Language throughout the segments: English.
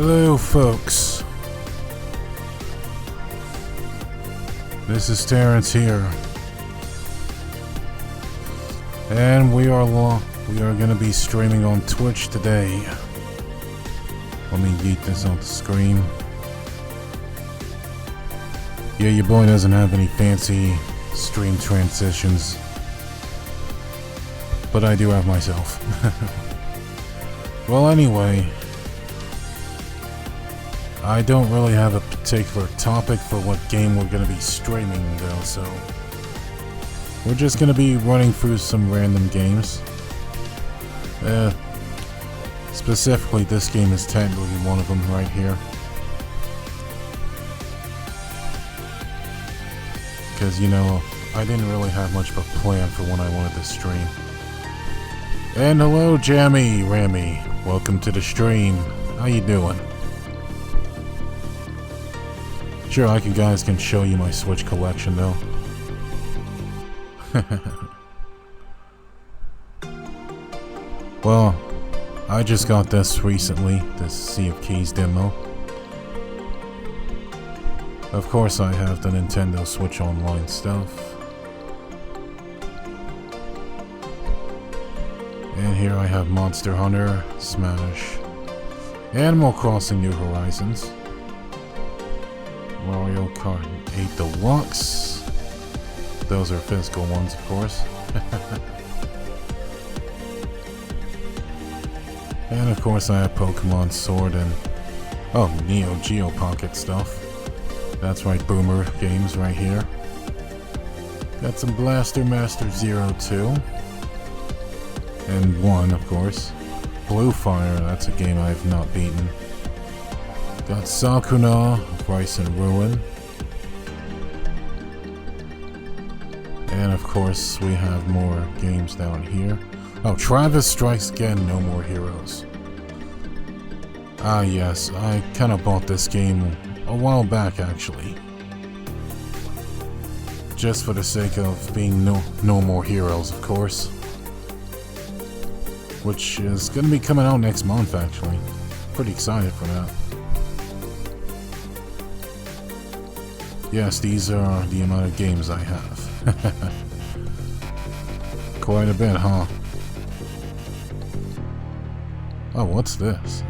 Hello, folks. This is Terrence here, and we are going to be streaming on Twitch today. Let me get this on the screen. Yeah, your boy doesn't have any fancy stream transitions, but I do have myself. Well, anyway, I don't really have a particular topic for what game we're going to be streaming though, so we're just going to be running through some random games. Specifically, this game is technically one of them right here. Because, you know, I didn't really have much of a plan for when I wanted to stream. And hello, Jammy Rammy. Welcome to the stream. How you doing? Sure, guys can show you my Switch collection, though. Well, I just got this recently, this Sea of Keys demo. Of course, I have the Nintendo Switch Online stuff. And here I have Monster Hunter, Smash, Animal Crossing New Horizons, Mario Kart 8 Deluxe. Those are physical ones, of course. And of course I have Pokemon Sword and Neo Geo Pocket stuff. That's right, Boomer Games right here. Got some Blaster Master 02 and 1, of course. Blue Fire, that's a game I've not beaten. Got Sakuna, Rise and Ruin. And of course, we have more games down here. Oh, Travis Strikes Again, No More Heroes. Ah yes, I kind of bought this game a while back actually. Just for the sake of being no More Heroes, of course. Which is going to be coming out next month actually. Pretty excited for that. Yes, these are the amount of games I have. Quite a bit, huh? Oh, what's this?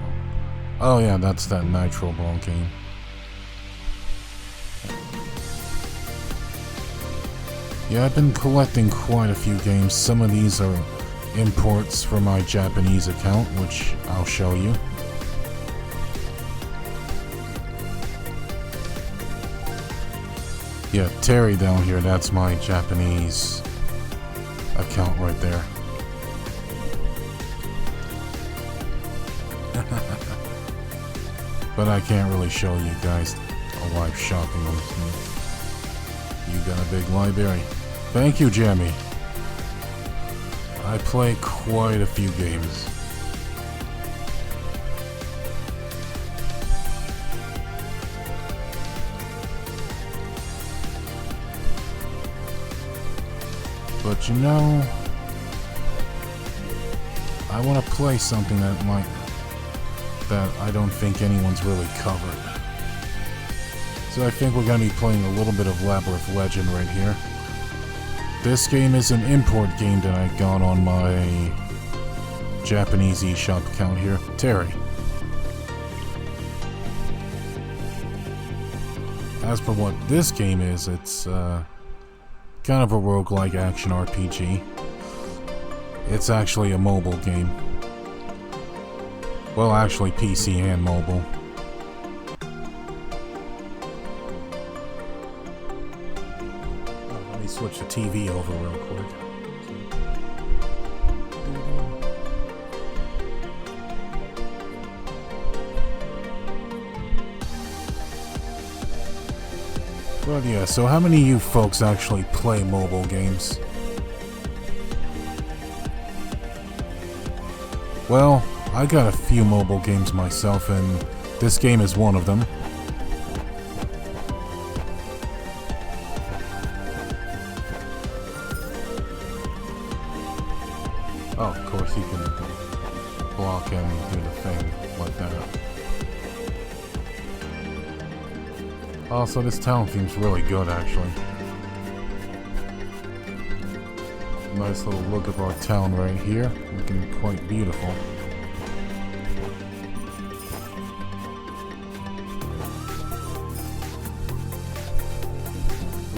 Oh yeah, that's that Nitro Ball game. Yeah, I've been collecting quite a few games. Some of these are imports from my Japanese account, which I'll show you. Yeah, Terry down here, that's my Japanese account right there. But I can't really show you guys a live shopping on this. You got a big library. Thank you, Jammy. I play quite a few games. But you know, I want to play something that I don't think anyone's really covered. So I think we're going to be playing a little bit of Labyrinth Legend right here. This game is an import game that I got on my Japanese eShop account here. Terry. As for what this game is, it's kind of a roguelike action RPG. It's actually a mobile game. Well, actually PC and mobile. Let me switch the TV over real quick. Well, yeah, so how many of you folks actually play mobile games? Well, I got a few mobile games myself, and this game is one of them. Oh, of course you can block and do the thing like that. Also, this town seems really good, actually. Nice little look of our town right here. Looking quite beautiful.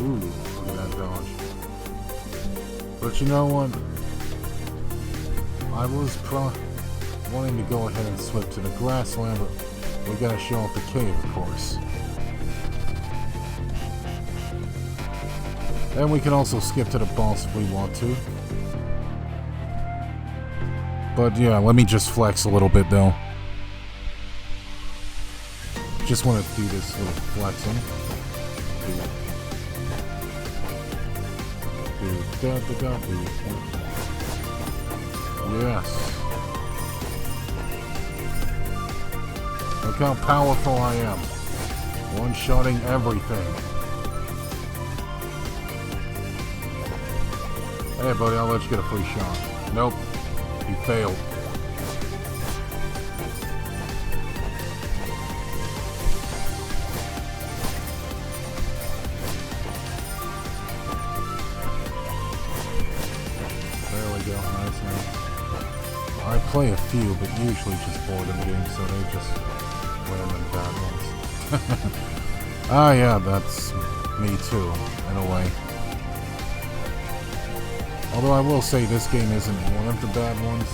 Ooh, look at that dodge. But you know what? I was wanting to go ahead and switch to the grassland, but we gotta show off the cave, of course. And we can also skip to the boss if we want to. But yeah, let me just flex a little bit though. Just want to do this little flexing. Yes. Look how powerful I am. One-shotting everything. Hey buddy, I'll let you get a free shot. Nope. You failed. There we go, nice man. I play a few, but usually just boredom games, so they just random bad ones. Ah yeah, that's me too, in a way. Although I will say this game isn't one of the bad ones.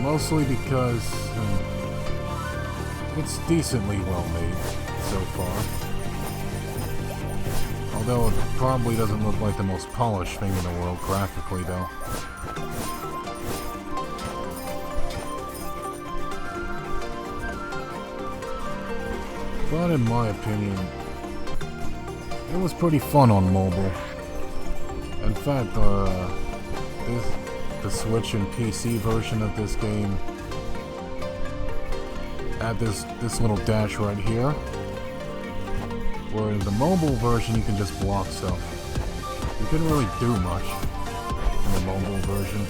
Mostly because it's decently well made so far. Although it probably doesn't look like the most polished thing in the world graphically though. But in my opinion, it was pretty fun on mobile. In fact, the Switch and PC version of this game had this little dash right here, where in the mobile version you can just block stuff. You couldn't really do much in the mobile version,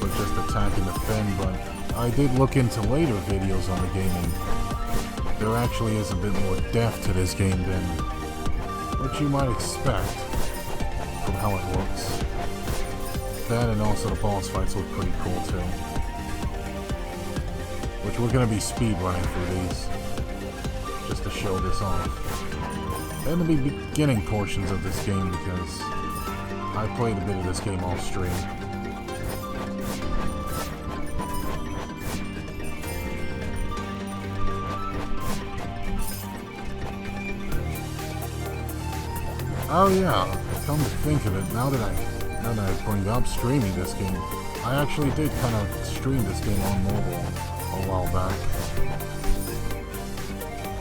but just attack and defend. But I did look into later videos on the game, and there actually is a bit more depth to this game than what you might expect from how it looks. That and also the boss fights look pretty cool too. Which we're going to be speed running through these, just to show this off. And the beginning portions of this game because I played a bit of this game off stream. Oh yeah, come to think of it, now that I bring up streaming this game, I actually did kind of stream this game on mobile a while back.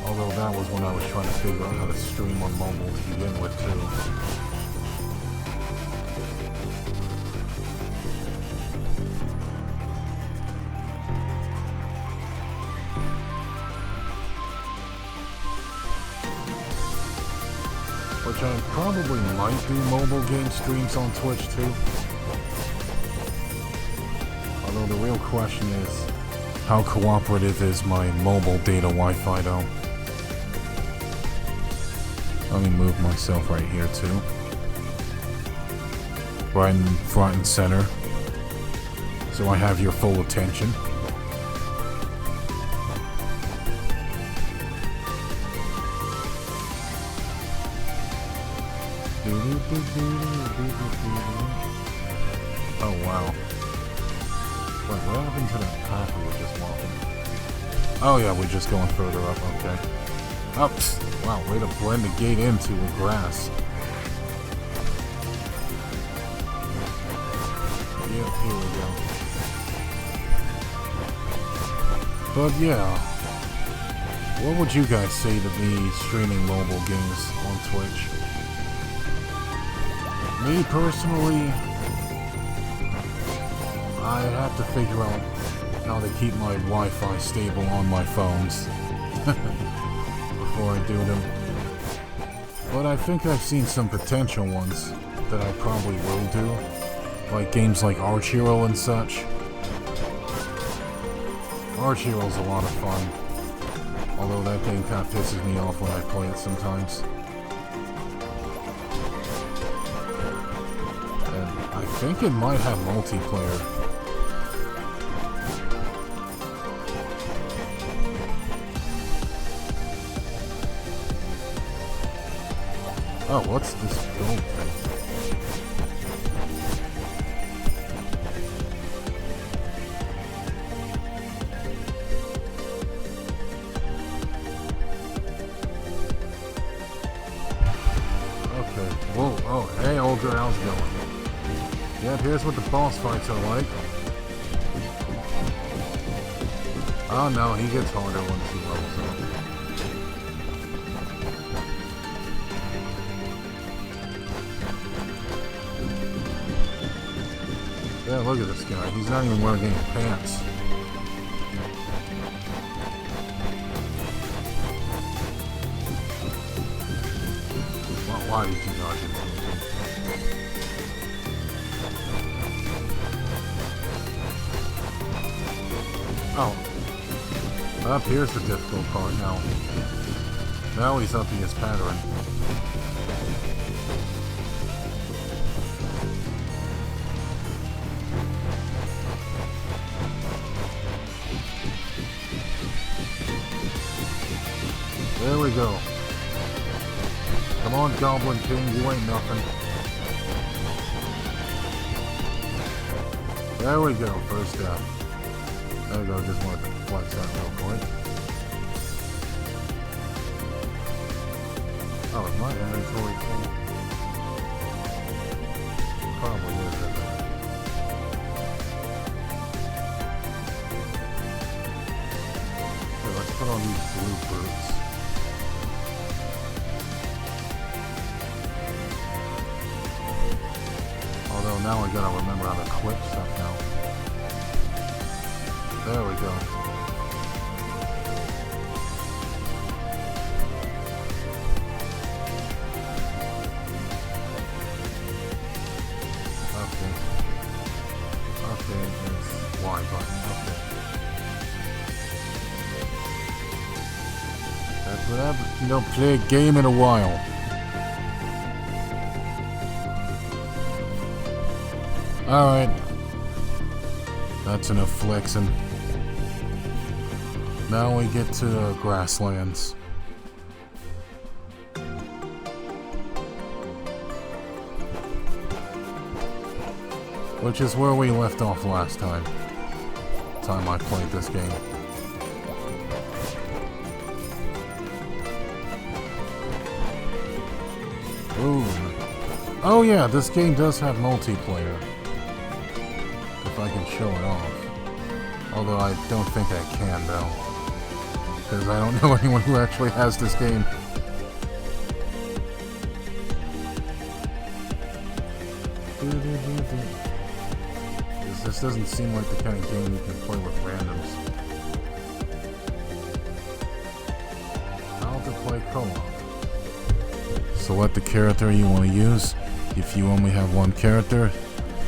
Although that was when I was trying to figure out how to stream on mobile to begin with too. Which I probably might do mobile game streams on Twitch too. Although the real question is, how cooperative is my mobile data Wi-Fi though? Let me move myself right here too. Right in front and center. So I have your full attention. Oh wow. Wait, what happened to that path we were just walking? Oh yeah, we're just going further up, okay. Oh, wow, way to blend the gate into the grass. Yep, here we go. But yeah, what would you guys say to me streaming mobile games on Twitch? Me personally, I have to figure out how to keep my Wi-Fi stable on my phones before I do them. But I think I've seen some potential ones. that I probably will do. Like games like Arch Hero and such. Arch Hero's a lot of fun. Although that game kind of pisses me off when I play it sometimes. And I think it might have multiplayer. Oh, what's this gold thing? Okay, whoa, oh, hey old girl, how's it going? Yeah, here's what the boss fights are like. Oh no, he gets harder once he levels up. Yeah, look at this guy. He's not even wearing any pants. Why did you dodge it? Oh. Up here's the difficult part now. Now he's upping his pattern. There we go. Come on, Goblin King, you ain't nothing. There we go, first death. There we go, just wanted to flex that real quick. Oh, is my inventory full? Probably is, isn't it? Okay, let's put on these blue boots. Although now I gotta remember how to clip stuff now. There we go. Okay. Okay, it's Y button. Okay. That's what happens. You don't play a game in a while. Alright. That's enough flexing. Now we get to grasslands. Which is where we left off last time. I played this game. Ooh. Oh yeah, this game does have multiplayer. If I can show it off. Although I don't think I can, though. Because I don't know anyone who actually has this game. This doesn't seem like the kind of game you can play with randoms. How to play co-op. Select the character you want to use. If you only have one character,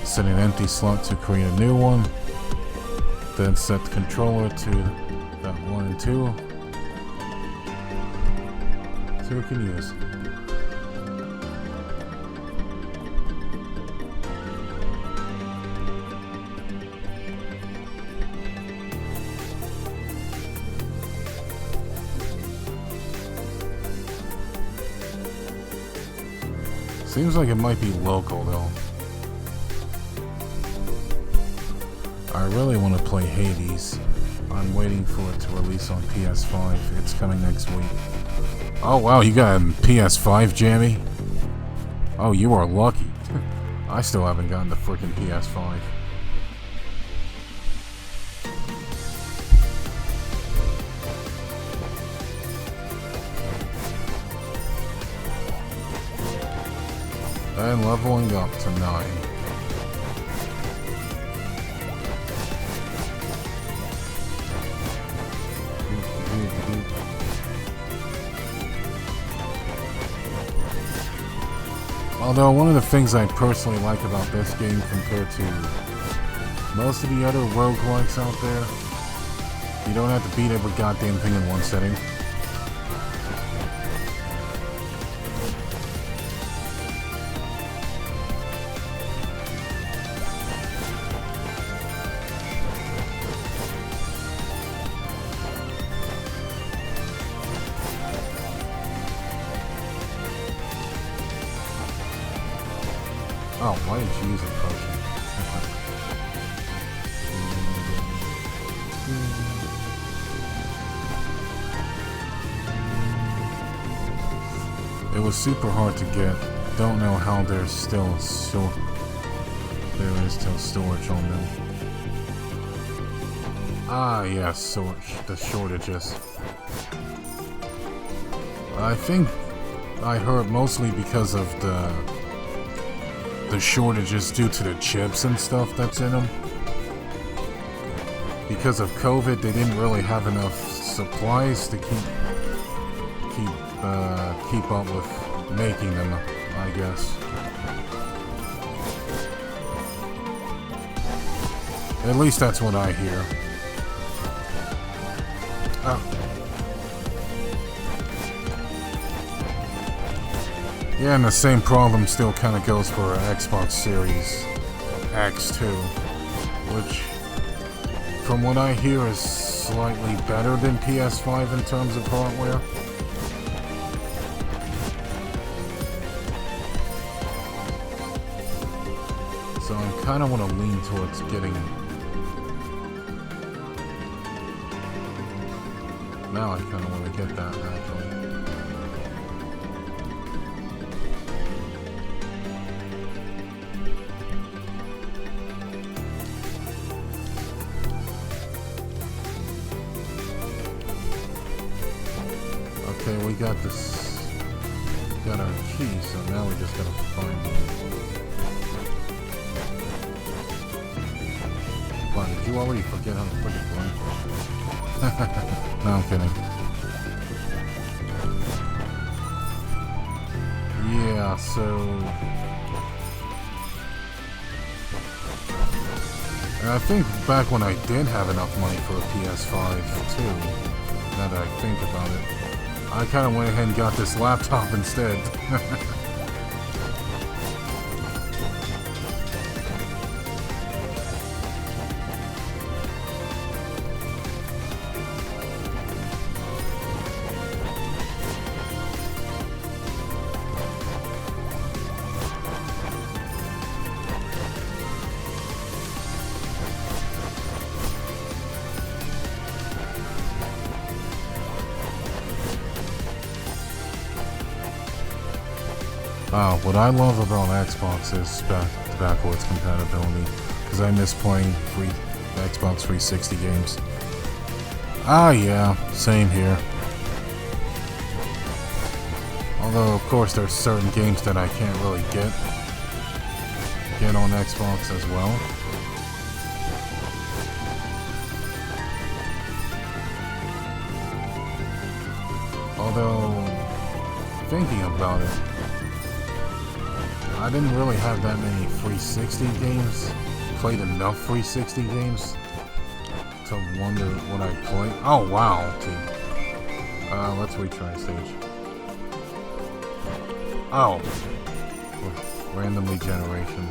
set an empty slot to create a new one. Then set the controller to that 1 and 2. So we can use. Seems like it might be local though. I really want to play Hades. I'm waiting for it to release on PS5. It's coming next week. Oh wow, you got a PS5, Jammy? Oh, you are lucky. I still haven't gotten the freaking PS5. And leveling up to 9. Although one of the things I personally like about this game compared to most of the other roguelikes out there, you don't have to beat every goddamn thing in one setting. Oh, why didn't you use a potion? It was super hard to get. Don't know how there's still there is still storage on them. Ah, yes, so the shortages. I think I heard mostly because of the shortages due to the chips and stuff that's in them. Because of COVID, they didn't really have enough supplies to keep up with making them, I guess. At least that's what I hear. Oh. Yeah, and the same problem still kind of goes for Xbox Series X too, which, from what I hear, is slightly better than PS5 in terms of hardware. So I kind of want to lean towards getting... Now I kind of want to get that, actually. Okay, we got this. Got our key, so now we just gotta find it. Wow, did you already forget how to freaking run? No, I'm kidding. Yeah, so... And I think back when I did have enough money for a PS5 too, now that I think about it, I kind of went ahead and got this laptop instead. What I love about Xbox is backwards compatibility, because I miss playing Xbox 360 games. Ah, yeah, same here. Although, of course, there's certain games that I can't really get on Xbox as well. Although, thinking about it, I didn't really have that many 360 games, played enough 360 games to wonder what I played. Oh wow, team. Let's retry stage. Oh, randomly generation.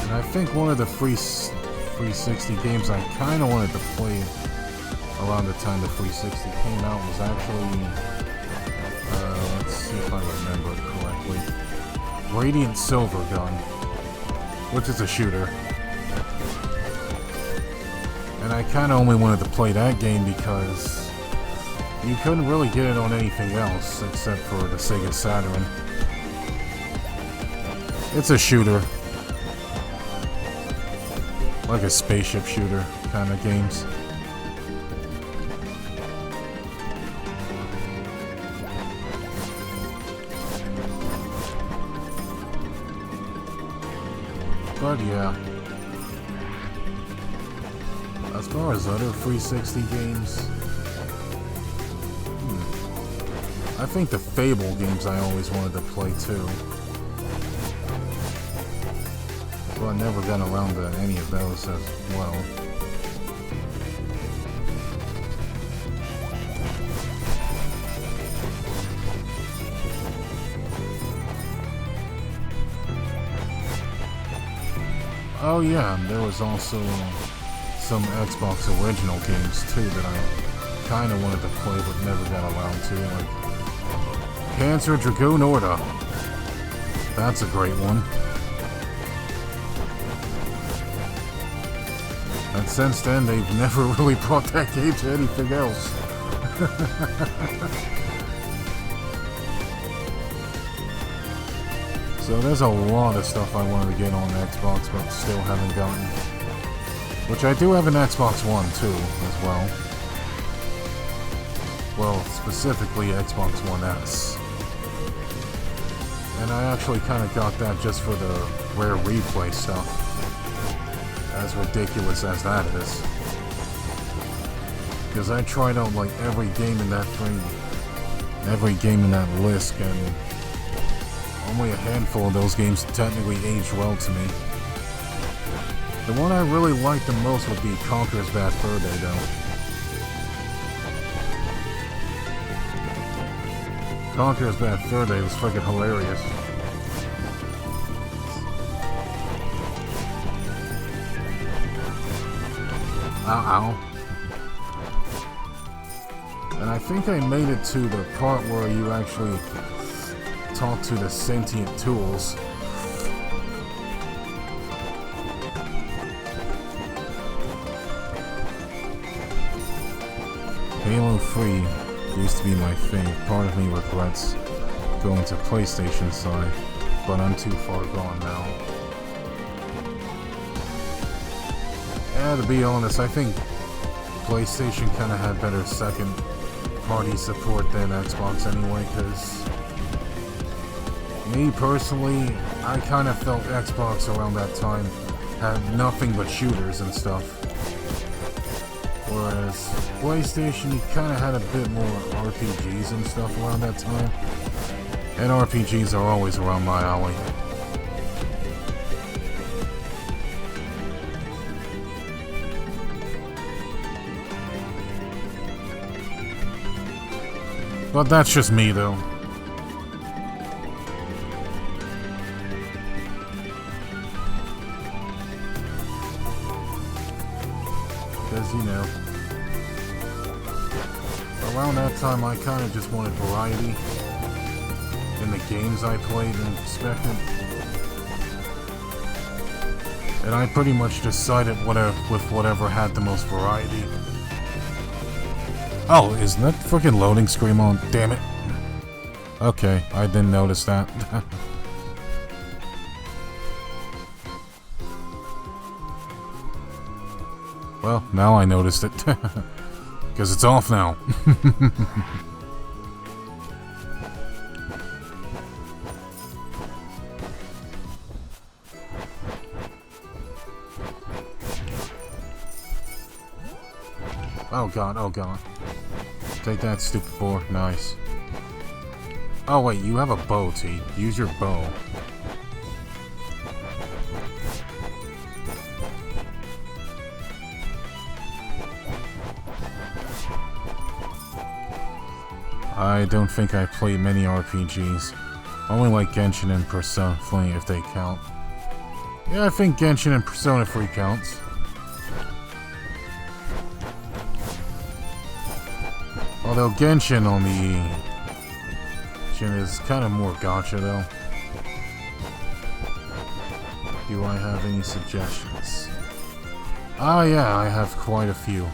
And I think one of the 360 games I kind of wanted to play around the time the 360 came out was actually, let's see if I remember it correctly, Radiant Silvergun, which is a shooter. And I kind of only wanted to play that game because you couldn't really get it on anything else except for the Sega Saturn. It's a shooter. Like a spaceship shooter kind of games. But yeah. far as other 360 games, I think the Fable games I always wanted to play too. But I never got around to any of those as well. Oh yeah, there was also some Xbox original games too that I kind of wanted to play but never got around to, like Panzer Dragoon Orta. That's a great one. And since then, they've never really brought that game to anything else. So there's a lot of stuff I wanted to get on Xbox, but still haven't gotten. Which I do have an Xbox One too, as well. Well, specifically Xbox One S. And I actually kind of got that just for the rare replay stuff. As ridiculous as that is. Because I tried out like every game in that thing, every game in that list, and only a handful of those games technically aged well to me. The one I really liked the most would be Conker's Bad Fur Day, though. Conker's Bad Fur Day was freaking hilarious. Ow. And I think I made it to the part where you actually talk to the sentient tools. Halo 3 used to be my thing. Part of me regrets going to PlayStation side, but I'm too far gone now. Yeah, to be honest, I think PlayStation kind of had better second-party support than Xbox anyway, because me personally, I kind of felt Xbox around that time had nothing but shooters and stuff. Whereas PlayStation, you kind of had a bit more RPGs and stuff around that time. And RPGs are always around my alley. But that's just me, though. Because, you know, around that time I kind of just wanted variety in the games I played and expected. And I pretty much decided with whatever had the most variety. Oh, isn't that freaking loading screen on? Damn it. Okay, I didn't notice that. Well, now I noticed it. Because it's off now. Oh god, oh god. Take that, stupid boar. Nice. Oh wait, you have a bow, T. Use your bow. I don't think I played many RPGs. Only like Genshin and Persona 3 if they count. Yeah, I think Genshin and Persona 3 counts. Although Genshin on the Genshin is kind of more gacha though. Do I have any suggestions? Ah yeah, I have quite a few.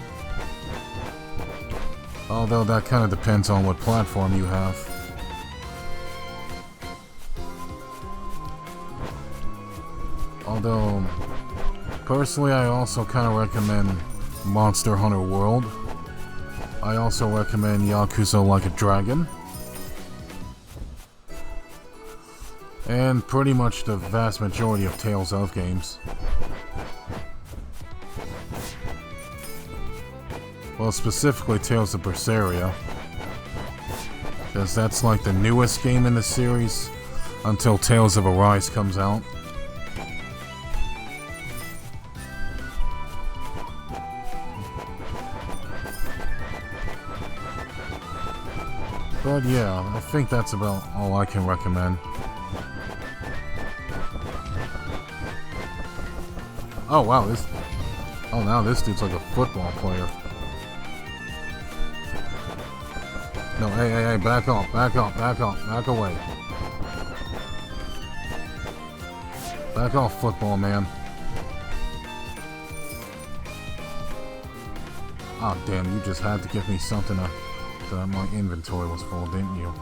Although that kind of depends on what platform you have. Although, personally I also kind of recommend Monster Hunter World. I also recommend Yakuza Like a Dragon. And pretty much the vast majority of Tales of games. Well, specifically Tales of Berseria. Because that's like the newest game in the series until Tales of Arise comes out. But yeah, I think that's about all I can recommend. Oh wow, this... Oh, now this dude's like a football player. No, hey, back off, back away. Back off, football man. Oh, damn, you just had to give me something that my inventory was full, didn't you?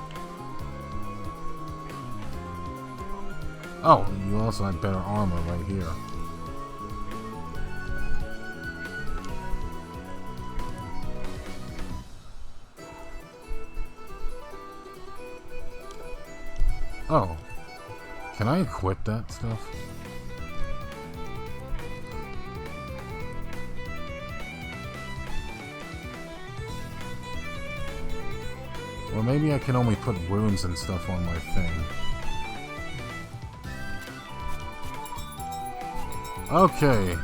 Oh, you also had better armor right here. Oh, can I equip that stuff? Or maybe I can only put runes and stuff on my thing. Okay,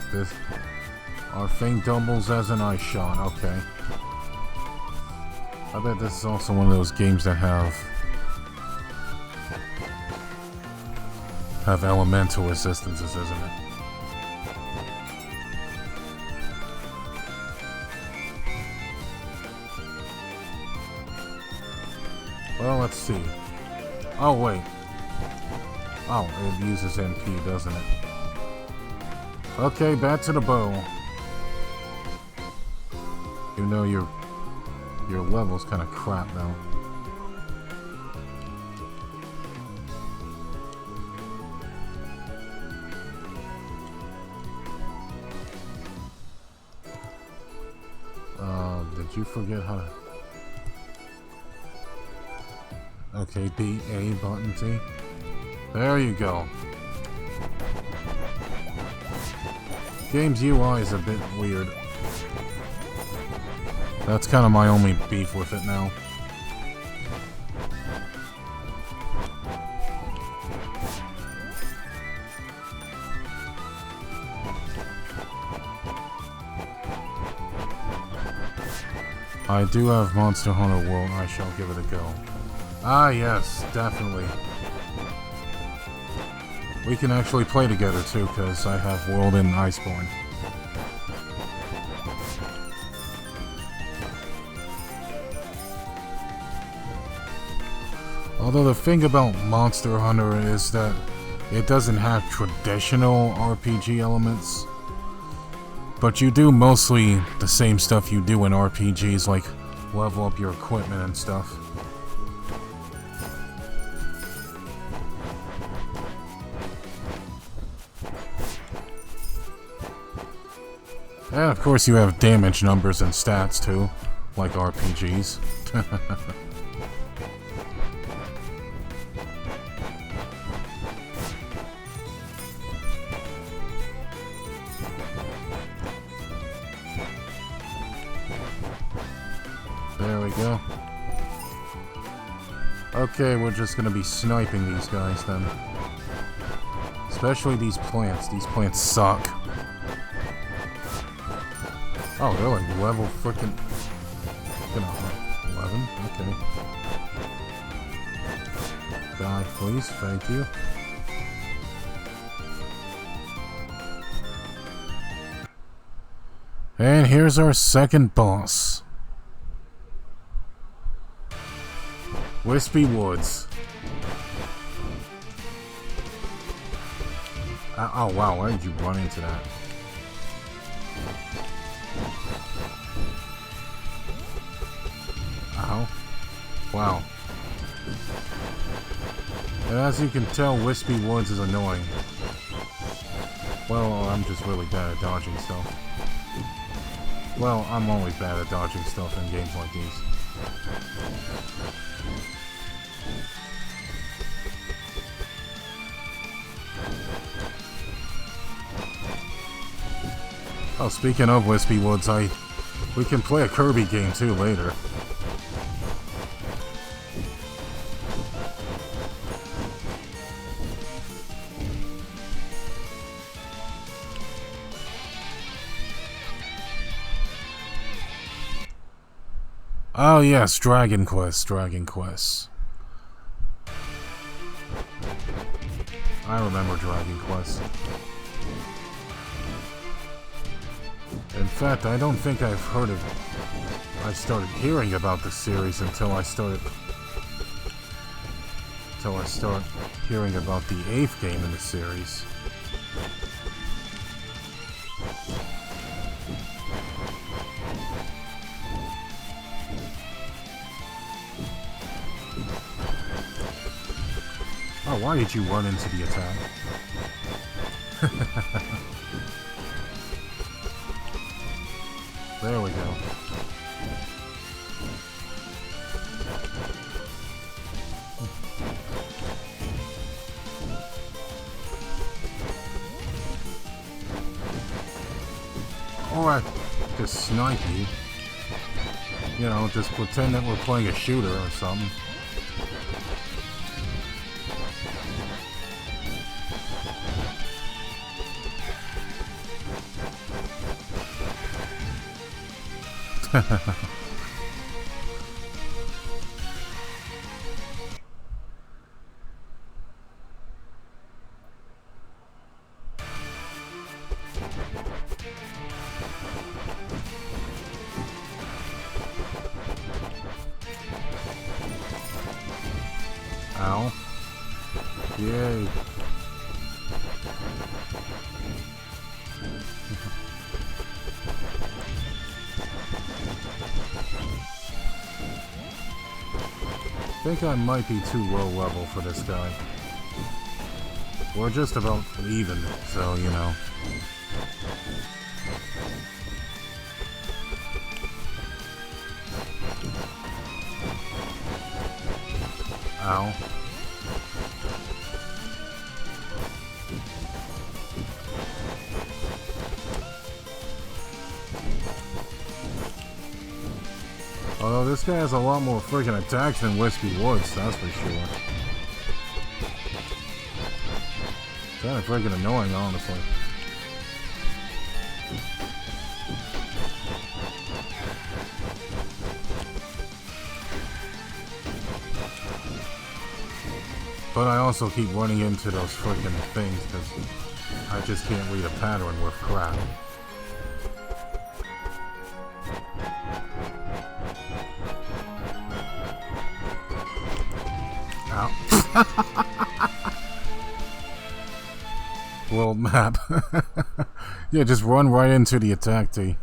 our thing doubles as an ice shot, okay. I bet this is also one of those games that have elemental resistances, isn't it? Well, let's see. Oh, wait. Oh, it uses MP, doesn't it? Okay, back to the bow. You know your level's kind of crap now. Did you forget how to... Okay, B, A, button, T. There you go. Game's UI is a bit weird. That's kind of my only beef with it now. I do have Monster Hunter World. I shall give it a go. Ah, yes, definitely. We can actually play together too, because I have World and Iceborne. Although the thing about Monster Hunter is that it doesn't have traditional RPG elements. But you do mostly the same stuff you do in RPGs, like level up your equipment and stuff. And of course you have damage numbers and stats too, like RPGs. There we go. Okay, we're just gonna be sniping these guys then. Especially these plants. These plants suck. Oh, they're like level frickin' 11? Okay. Die, please. Thank you. And here's our second boss. Wispy Woods. Oh wow, why did you run into that? Ow. Wow. And as you can tell, Wispy Woods is annoying. Well, I'm just really bad at dodging stuff. Well, I'm always bad at dodging stuff in games like these. Oh, speaking of Wispy Woods, I We can play a Kirby game too later. Oh yes, Dragon Quest, Dragon Quest. I remember Dragon Quest. In fact, I don't think I've heard of... I started hearing about the series until I started hearing about the 8th game in the series. Oh, why did you run into the attack? There we go. Or I just snipe you. You know, just pretend that we're playing a shooter or something. Ow. Yay. I think I might be too low level for this guy. We're just about even, so you know. Ow. Although this guy has a lot more freaking attacks than Wispy Woods, that's for sure. Kinda freaking annoying, honestly. But I also keep running into those freaking things because I just can't read a pattern with crap. World map. Yeah, just run right into the attack tee.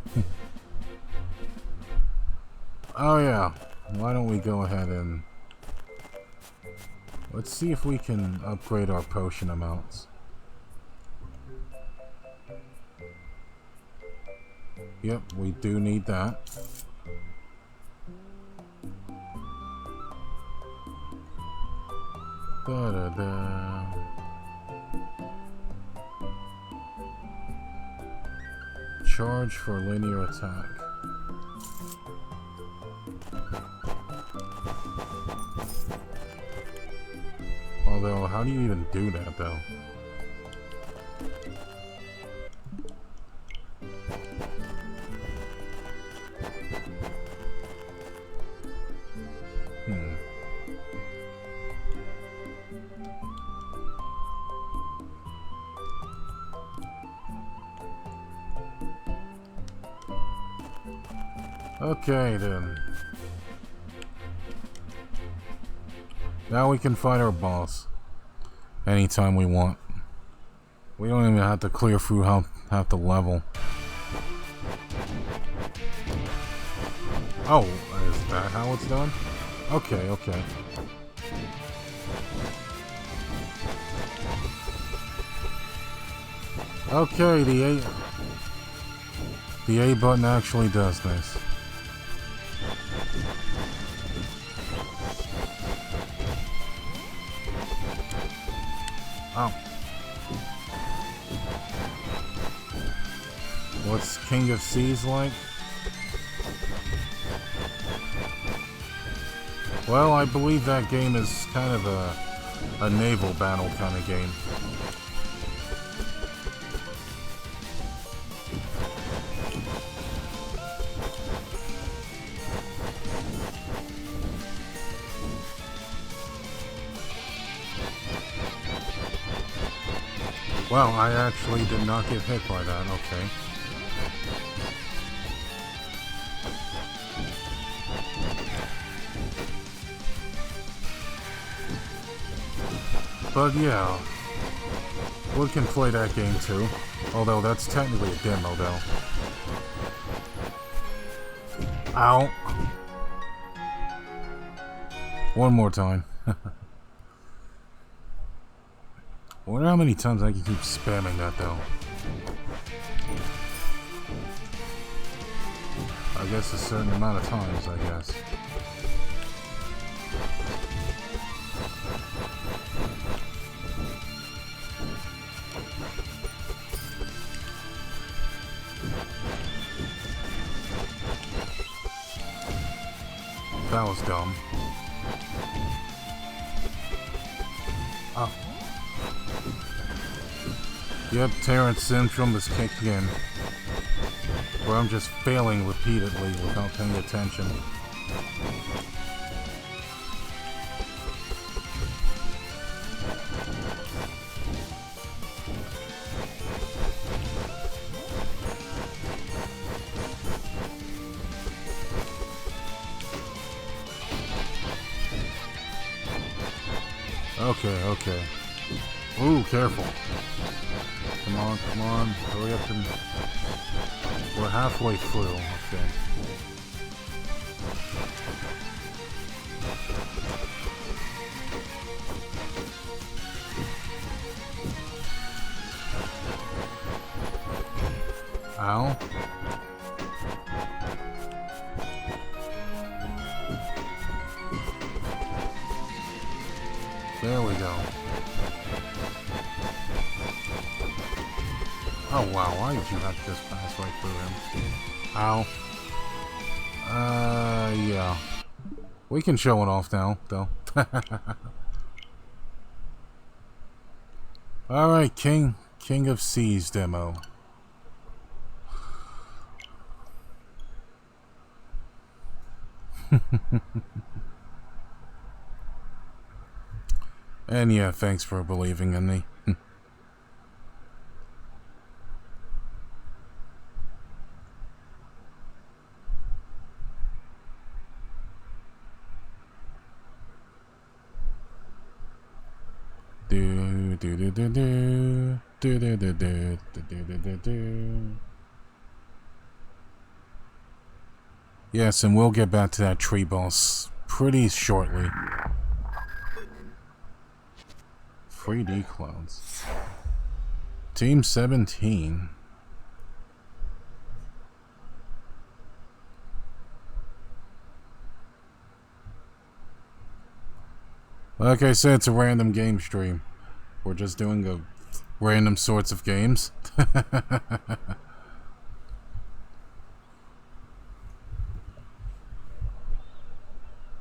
Oh yeah, why don't we go ahead and let's see if we can upgrade our potion amounts. Yep, we do need that. Da-da-da. Charge for linear attack. Although, how do you even do that, though? Okay, then. Now we can fight our boss anytime we want. We don't even have to clear through half the level. Oh, is that how it's done? Okay, okay. Okay, the A button actually does this. Oh. What's King of Seas like? Well, I believe that game is kind of a naval battle kind of game. Wow, I actually did not get hit by that, okay. But yeah, we can play that game too. Although that's technically a demo though. Ow! One more time. I wonder how many times I can keep spamming that though. I guess a certain amount of times, I guess. That was dumb. Oh. Yep, Terrence syndrome is kicked in. Where I'm just failing repeatedly without paying attention. Okay, okay. Ooh, careful. Come on, come on. Hurry up and... We're halfway through, okay. Ow. There we go. Oh wow, why did you have to just pass right through him? Ow. Yeah. We can show it off now, though. Alright, King of Seas demo. And yeah, thanks for believing in me. Yes, and we'll get back to that tree boss pretty shortly. 3D clouds. Team 17. Like I said, it's a random game stream. We're just doing a random sorts of games.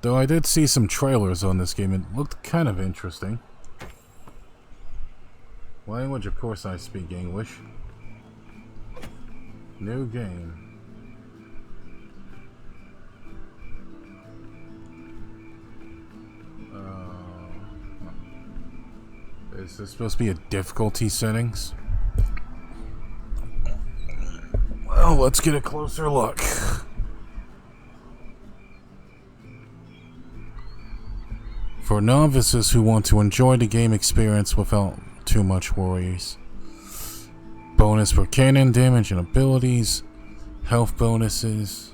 Though I did see some trailers on this game, it looked kind of interesting. Language, of course I speak English. New game. Is this supposed to be a difficulty settings? Well, let's get a closer look. For novices who want to enjoy the game experience without too much worries. Bonus for cannon damage and abilities. Health bonuses.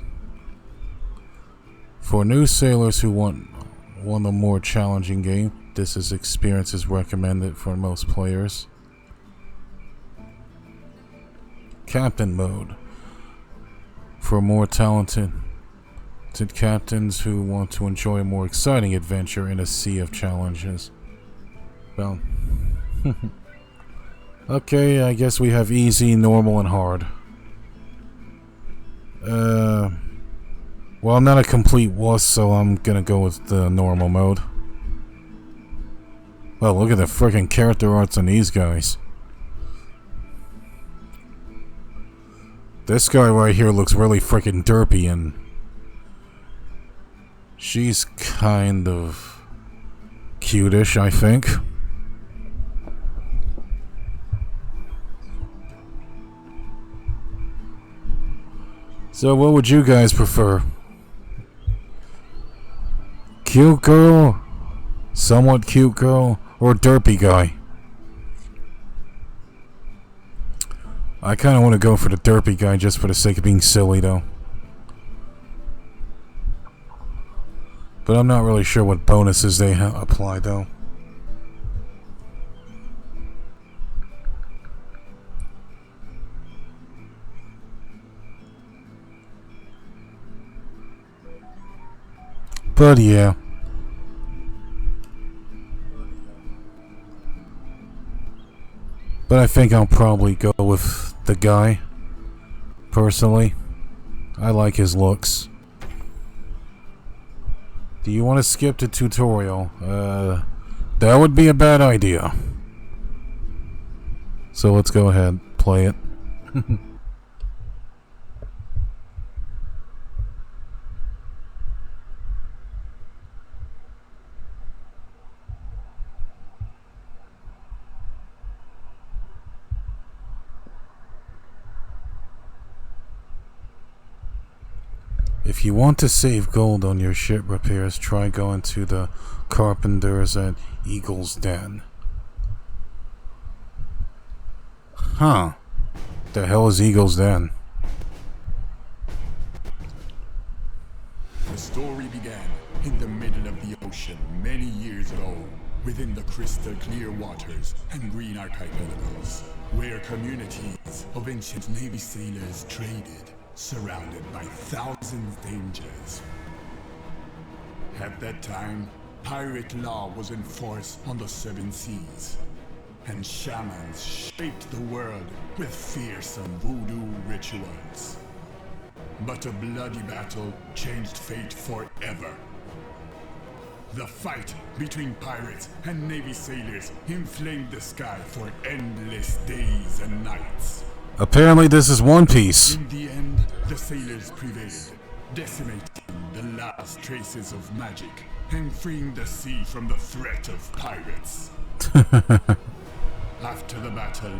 For new sailors who want a more challenging game, this experience is recommended for most players. Captain mode. For more talented captains who want to enjoy a more exciting adventure in a sea of challenges. Well, okay, I guess we have easy, normal, and hard. Well, I'm not a complete wuss, so I'm gonna go with the normal mode. Well, look at the freaking character arts on these guys. This guy right here looks really freaking derpy, and she's kind of cutish, I think. So what would you guys prefer? Cute girl, somewhat cute girl, or derpy guy? I kind of want to go for the derpy guy just for the sake of being silly, though. But I'm not really sure what bonuses they apply, though. But yeah. But I think I'll probably go with the guy. Personally. I like his looks. Do you want to skip the tutorial? That would be a bad idea. So let's go ahead, play it. If you want to save gold on your ship repairs, try going to the carpenters at Eagle's Den. Huh. The hell is Eagle's Den? The story began in the middle of the ocean many years ago, within the crystal clear waters and green archipelagos, where communities of ancient Navy sailors traded, surrounded by thousands of dangers. At that time, pirate law was in force on the seven seas, and shamans shaped the world with fearsome voodoo rituals. But a bloody battle changed fate forever. The fight between pirates and Navy sailors inflamed the sky for endless days and nights. Apparently this is One Piece. In the end, the sailors prevailed, decimating the last traces of magic and freeing the sea from the threat of pirates. After the battle,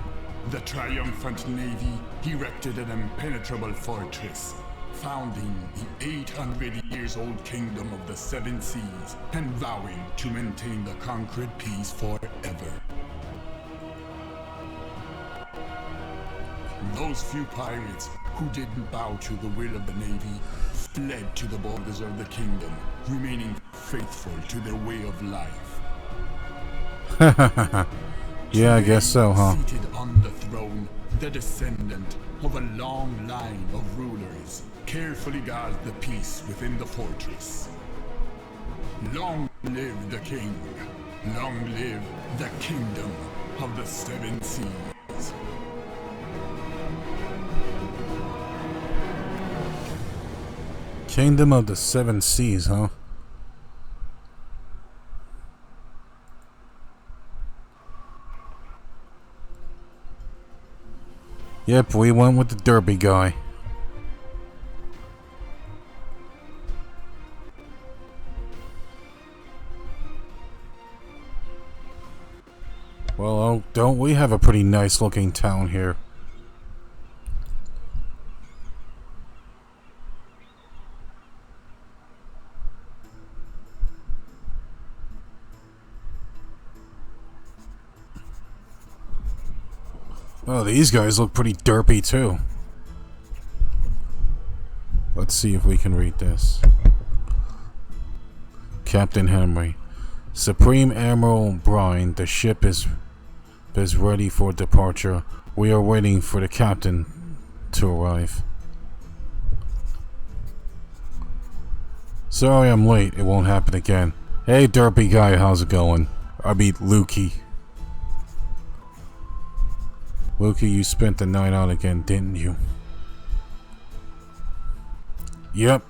the triumphant navy erected an impenetrable fortress, founding the 800-years-old kingdom of the Seven Seas and vowing to maintain the conquered peace forever. Those few pirates who didn't bow to the will of the Navy fled to the borders of the kingdom, remaining faithful to their way of life. Yeah, I guess so, huh? Seated on the throne, the descendant of a long line of rulers carefully guards the peace within the fortress. Long live the king! Long live the kingdom of the Seven Seas! Kingdom of the Seven Seas, huh? Yep, we went with the derby guy. Well, oh, don't we have a pretty nice looking town here? Oh, these guys look pretty derpy too. Let's see if we can read this. Captain Henry. Supreme Admiral Brine, the ship is ready for departure. We are waiting for the captain to arrive. Sorry I'm late. It won't happen again. Hey, derpy guy, how's it going? I mean, Lukey. Lukey, you spent the night out again, didn't you? Yep.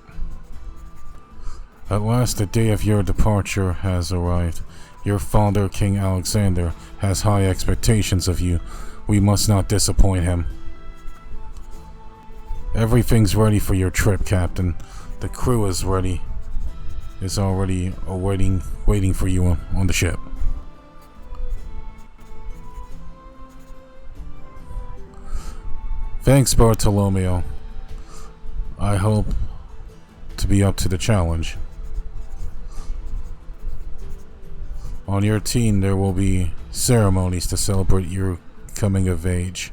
At last the day of your departure has arrived. Your father, King Alexander, has high expectations of you. We must not disappoint him. Everything's ready for your trip, Captain. The crew is ready. Is already waiting for you on the ship. Thanks, Bartolomeo. I hope to be up to the challenge. On your team, there will be ceremonies to celebrate your coming of age.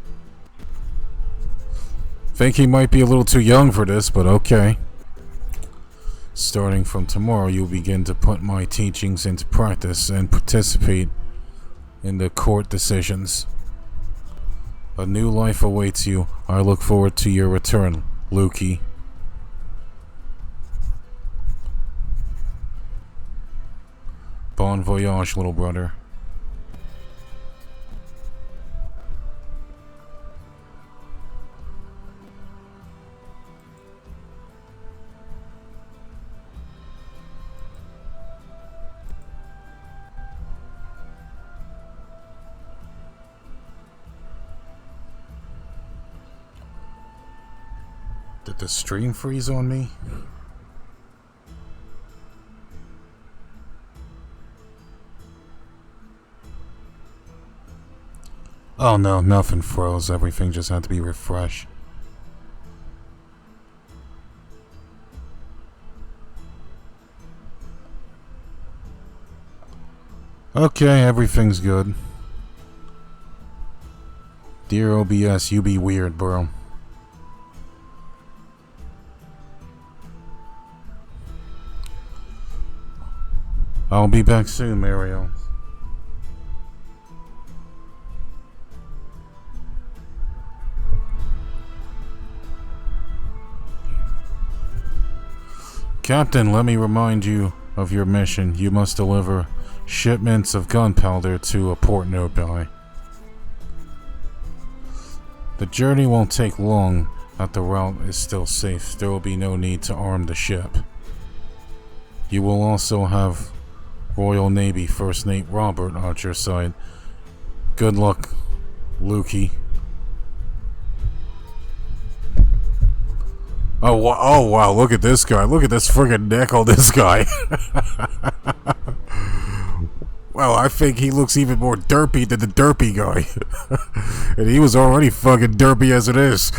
Think he might be a little too young for this, but okay. Starting from tomorrow, you'll begin to put my teachings into practice and participate in the court decisions. A new life awaits you. I look forward to your return, Lukey. Bon voyage, little brother. Did the stream freeze on me? Oh no, nothing froze. Everything just had to be refreshed. Okay, everything's good. Dear OBS, you be weird, bro. I'll be back soon, Mario. Captain, let me remind you of your mission. You must deliver shipments of gunpowder to a port nearby. The journey won't take long, as the route is still safe. There will be no need to arm the ship. You will also have Royal Navy First Mate Robert at your side. Good luck, Lukey. Oh wow, look at this guy. Look at this friggin' neck on this guy. Well, I think he looks even more derpy than the derpy guy. And he was already fucking derpy as it is.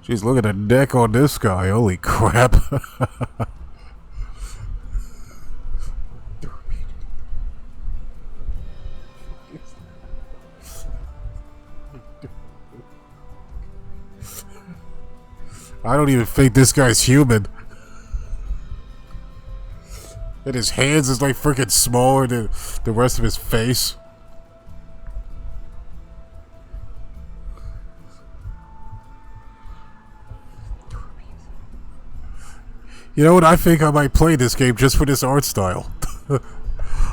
Jeez, look at the neck on this guy. Holy crap. I don't even think this guy's human. And his hands is like freaking smaller than the rest of his face. You know what? I think I might play this game just for this art style.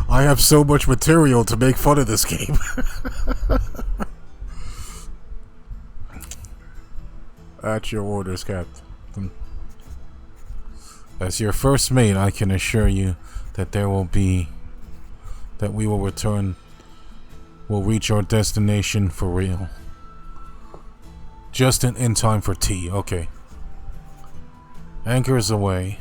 I have so much material to make fun of this game. At your orders, Captain. As your first mate, I can assure you that we will return, we'll reach our destination for real. Just in time for tea, okay. Anchor is away.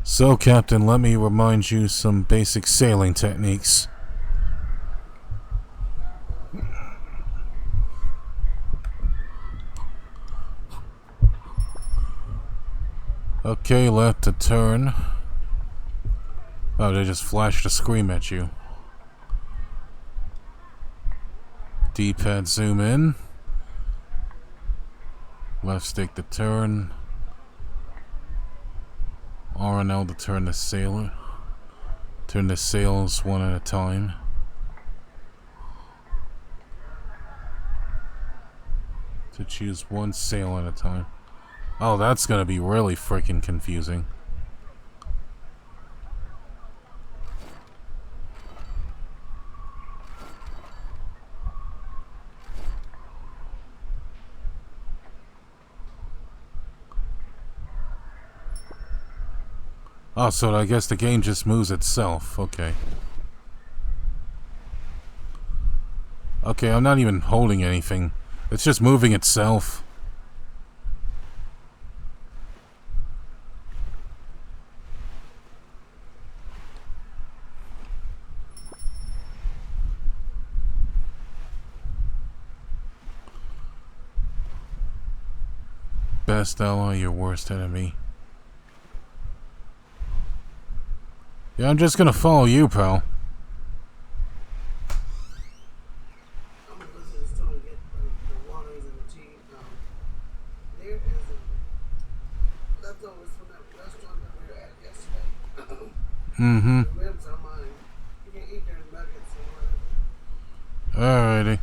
So, Captain, let me remind you some basic sailing techniques. Okay, left to turn. Oh, they just flashed a scream at you. D-pad zoom in. Left stick to turn. R and L to turn the sailor. Turn the sails one at a time. To choose one sail at a time. Oh, that's gonna be really freaking confusing. Oh, so I guess the game just moves itself. Okay. Okay, I'm not even holding anything. It's just moving itself. Best ally, your worst enemy. Yeah, I'm just gonna follow you, pal. I'm gonna go to the store and get the waters and the tea. There is leftovers from that restaurant that we were at yesterday. Mm-hmm. The ribs are mine. You can eat their nuggets or whatever. Alrighty.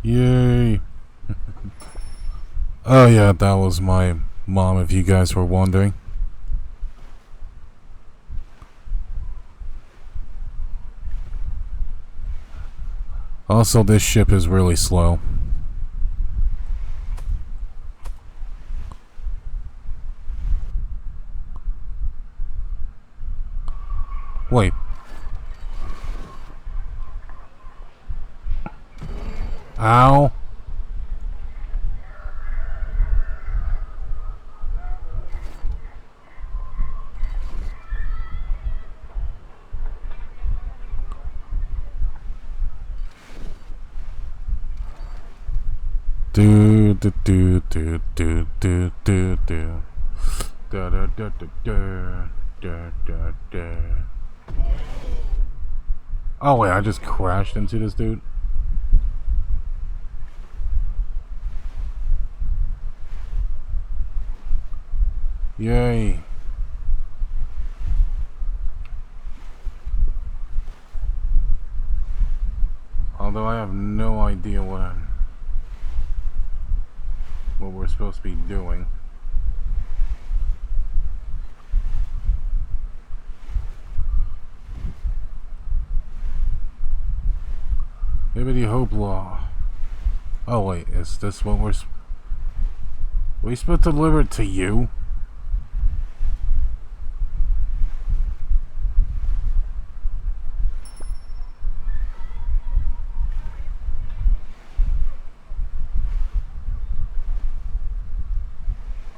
Yay. Oh yeah, that was my mom, if you guys were wondering. Also, this ship is really slow. Wait. Ow. Do do do do do do do do da da da da da da da da. Oh wait, I just crashed into this dude. Yay. Although I have no idea what we're supposed to be doing. Liberty Hope Law. Oh wait, is this what we're supposed to deliver it to you?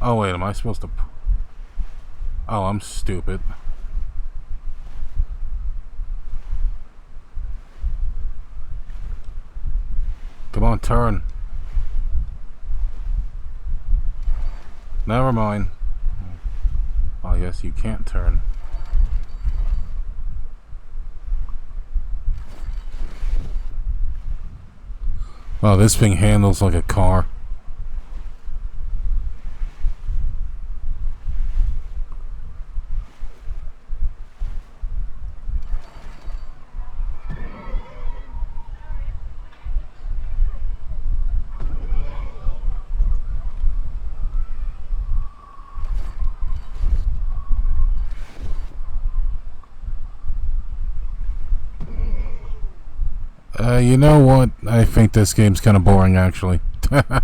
Oh wait, am I supposed to... Oh, I'm stupid. Come on, turn. Never mind. Oh yes, you can't turn. Oh, this thing handles like a car. You know what? I think this game's kind of boring, actually. Then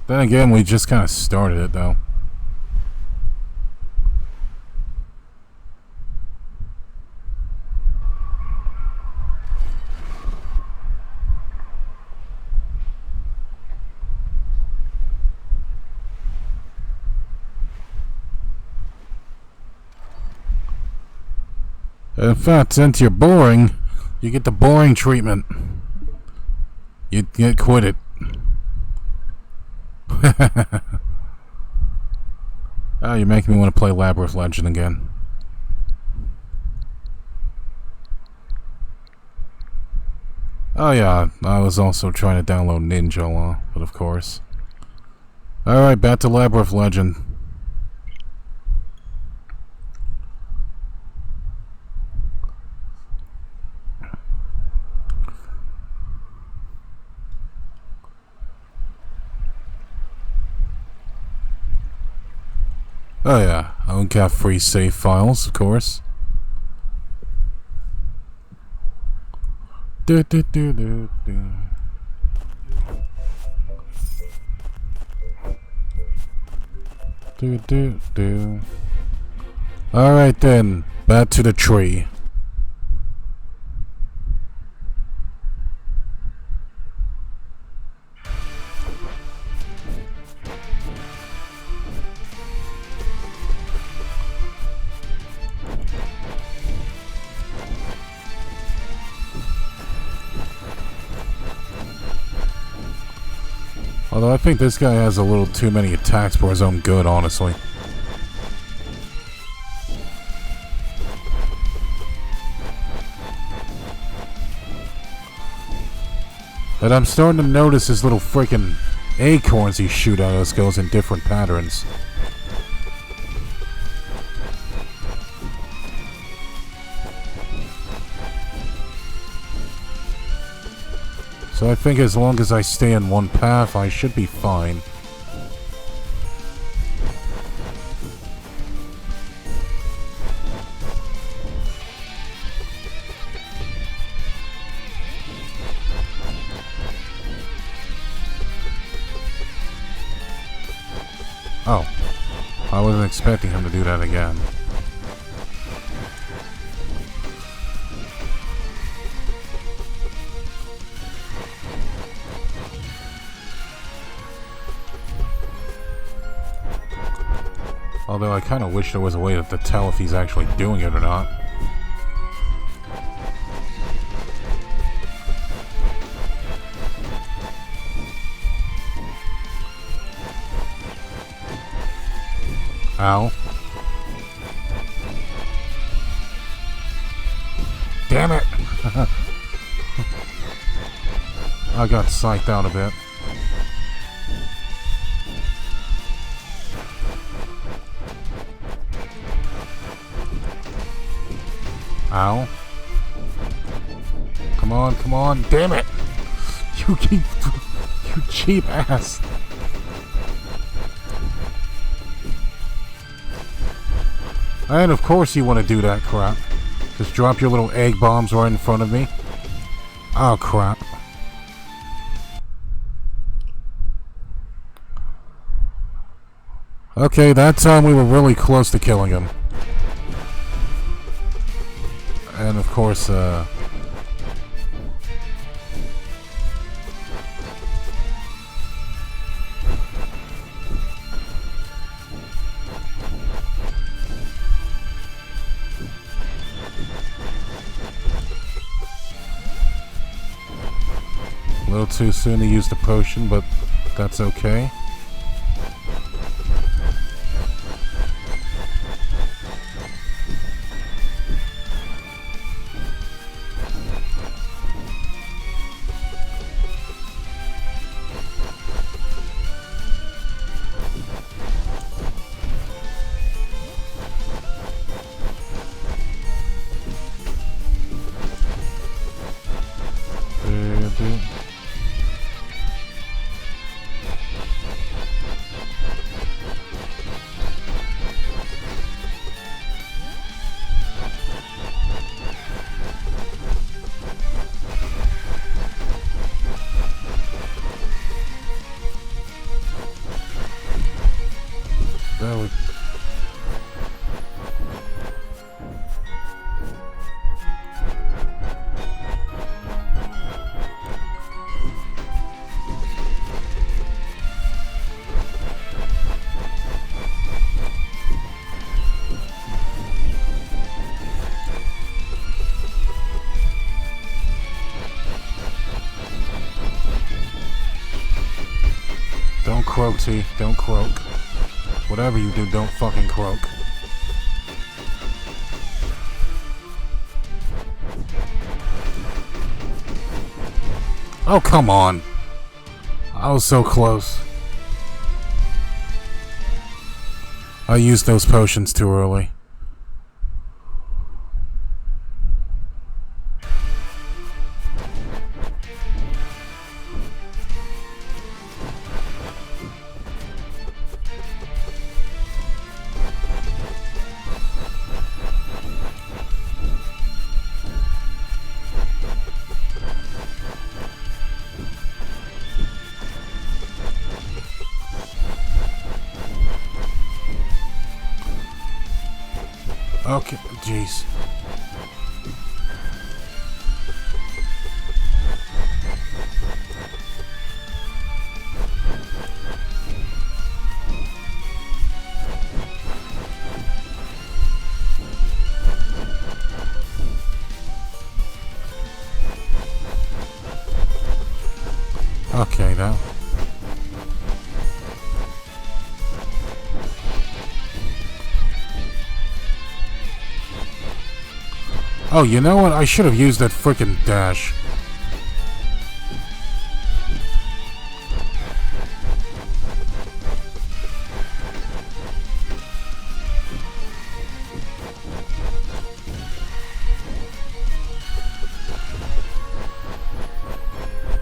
again, we just kind of started it, though. In fact, since you're boring, you get the boring treatment. You get quitted. Oh, you're making me want to play Labyrinth Legend again. Oh yeah, I was also trying to download Ninja Law, but of course. Alright, back to Labyrinth Legend. Oh yeah, I don't got free save files, of course. Do, do, do, do, do. Do, do, do. Alright then, back to the tree. Although I think this guy has a little too many attacks for his own good, honestly. But I'm starting to notice his little freaking acorns he shoot at us goes in different patterns. So I think as long as I stay in one path, I should be fine. Oh, I wasn't expecting him to do that again. Although I kind of wish there was a way to tell if he's actually doing it or not. Ow. Damn it! I got psyched out a bit. Ow. Come on, come on. Damn it! You keep... You cheap ass. And of course you want to do that crap. Just drop your little egg bombs right in front of me. Oh crap. Okay, that time we were really close to killing him. And of course, a little too soon to use the potion, but that's okay. Don't croak, T. Don't croak. Whatever you do, don't fucking croak. Oh, come on. I was so close. I used those potions too early. Okay, jeez. Okay, now. Oh, you know what? I should have used that frickin' dash.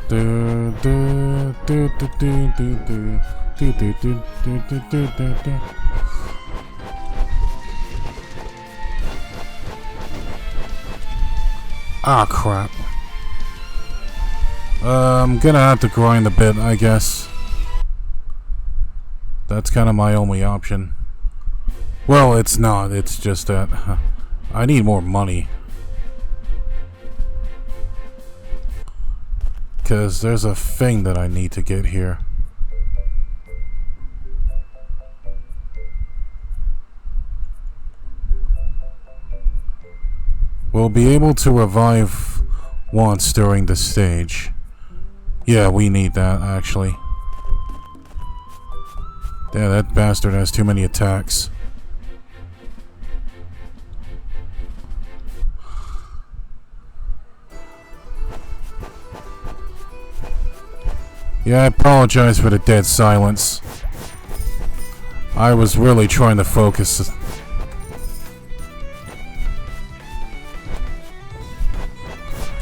Do do do do do do do do do do do do do do. Ah, crap. I'm gonna have to grind a bit, I guess. That's kind of my only option. Well, it's not. It's just that I need more money. Because there's a thing that I need to get here. We'll be able to revive once during the stage. Yeah, we need that, actually. Yeah, that bastard has too many attacks. Yeah, I apologize for the dead silence. I was really trying to focus.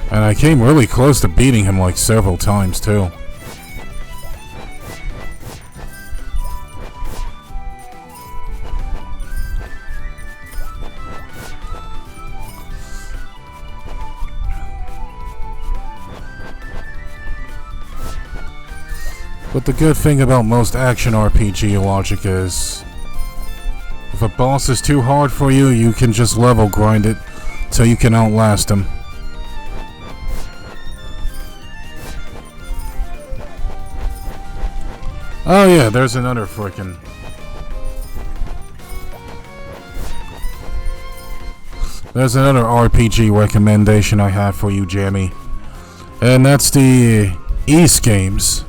And I came really close to beating him like several times too. But the good thing about most action RPG logic is, if a boss is too hard for you, you can just level grind it till you can outlast him. Oh yeah, there's another frickin'... There's another RPG recommendation I have for you, Jammy. And that's the Ys games.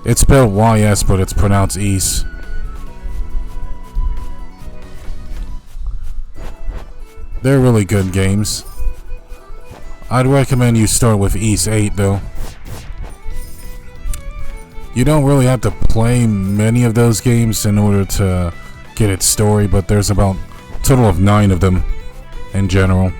It's spelled YS, but it's pronounced Ys. They're really good games. I'd recommend you start with Ys 8, though. You don't really have to play many of those games in order to get its story, but there's about a total of 9 of them in general.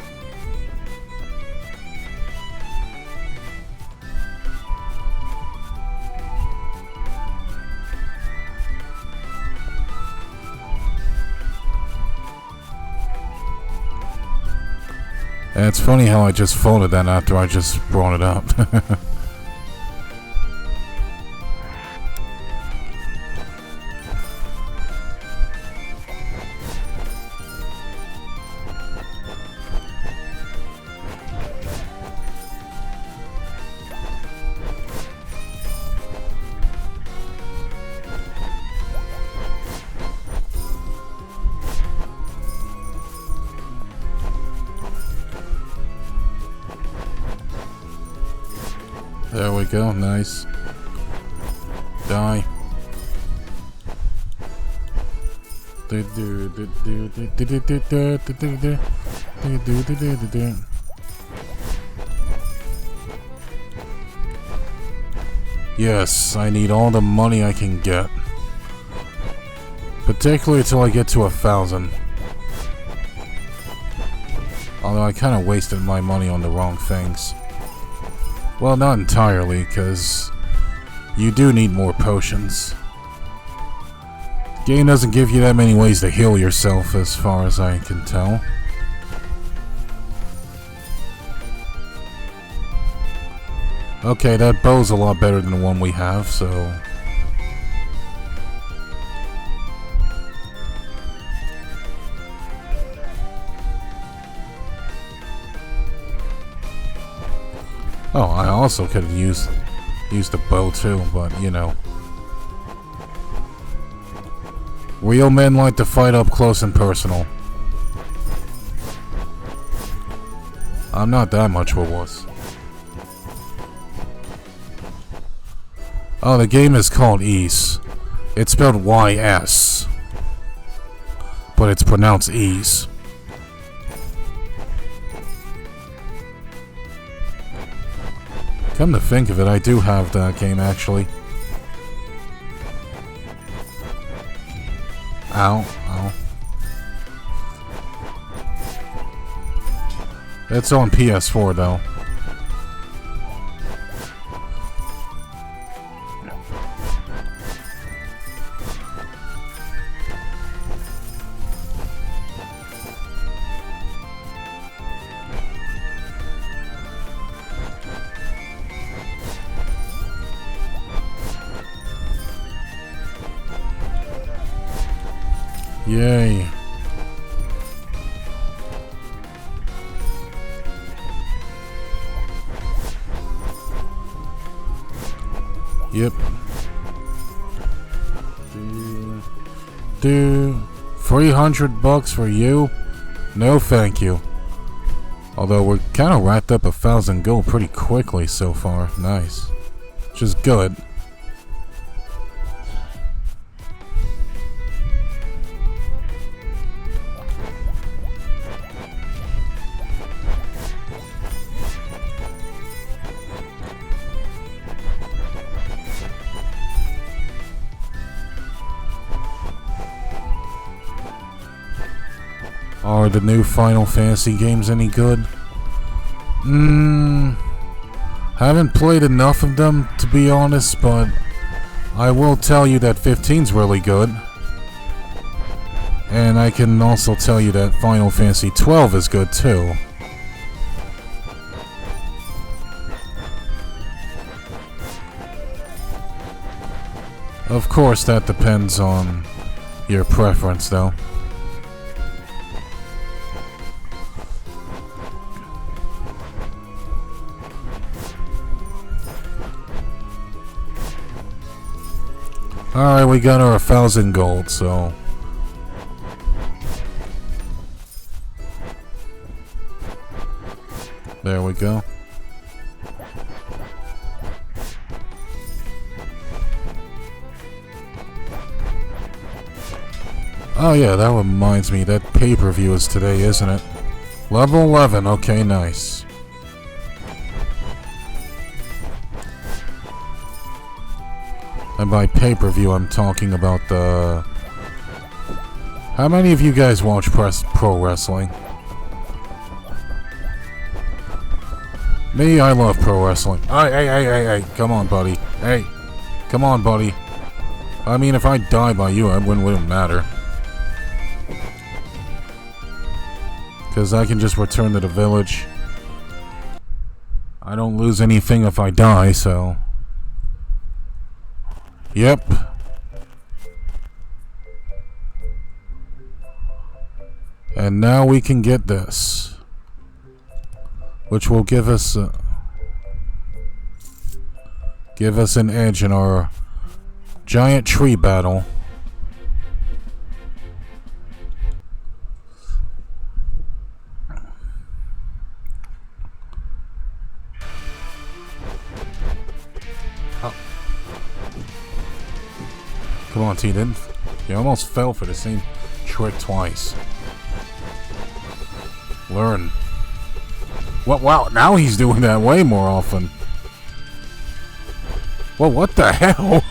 And it's funny how I just folded that after I just brought it up. There we go, nice. Die. Yes, I need all the money I can get. Particularly until I get to 1,000. Although I kind of wasted my money on the wrong things. Well, not entirely, because you do need more potions. The game doesn't give you that many ways to heal yourself, as far as I can tell. Okay, that bow's a lot better than the one we have, so... Well, I also could have used the bow too, but you know. Real men like to fight up close and personal. I'm not that much of a wuss. Oh, the game is called Ease. It's spelled Y-S. But it's pronounced Ease. Come to think of it, I do have that game actually. Ow, ow. It's on PS4 though. Yay. Yep. Do $300 for you? No thank you. Although we're kind of racked up 1,000 gold pretty quickly so far. Nice. Which is good. Are the new Final Fantasy games any good? Haven't played enough of them, to be honest, but I will tell you that 15's really good. And I can also tell you that Final Fantasy 12 is good too. Of course, that depends on your preference, though. Alright, we got our 1,000 gold, so... There we go. Oh yeah, that reminds me, that pay-per-view is today, isn't it? Level 11, okay, nice. And by pay-per-view, I'm talking about the... How many of you guys watch pro wrestling? Me, I love pro wrestling. Hey, come on, buddy. Hey, come on, buddy. I mean, if I die by you, it wouldn't matter. Because I can just return to the village. I don't lose anything if I die, so... Yep. And now we can get this. Which will give us an edge in our giant tree battle. Come on, T, didn't you almost fell for the same trick twice. Learn. What? Wow, now he's doing that way more often. Well, what the hell?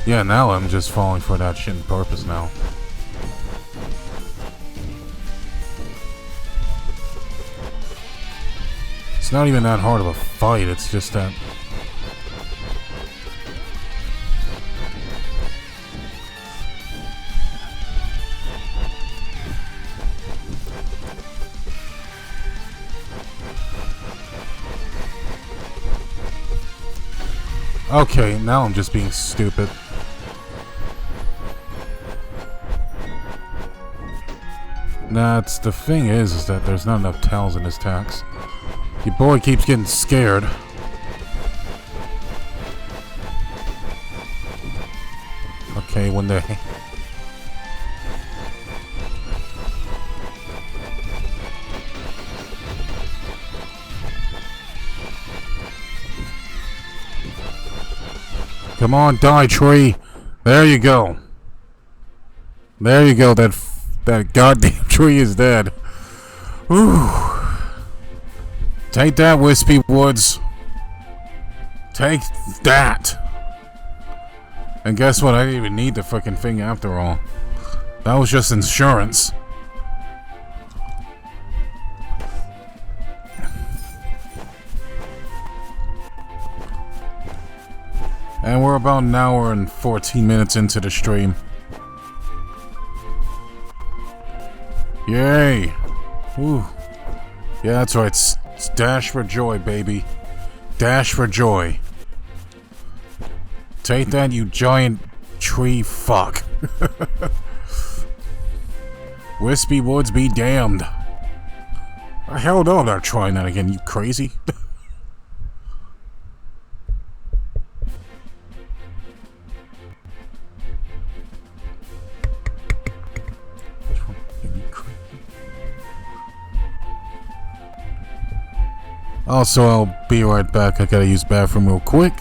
Yeah, now I'm just falling for that shit on purpose now. It's not even that hard of a fight, it's just that... Okay, now I'm just being stupid. Nah, it's the thing is that there's not enough towels in this tax. Your boy keeps getting scared. Okay, when they... Come on, die, tree! There you go. There you go, that goddamn tree is dead. Whew. Take that, Wispy Woods. Take that. And guess what? I didn't even need the fucking thing after all. That was just insurance. And we're about an hour and 14 minutes into the stream. Yay! Ooh. Yeah, that's right. It's dash for joy, baby. Dash for joy. Take that, you giant tree fuck. Wispy Woods be damned. Hell no, I'm not trying that again, you crazy. Also, I'll be right back. I gotta use the bathroom real quick.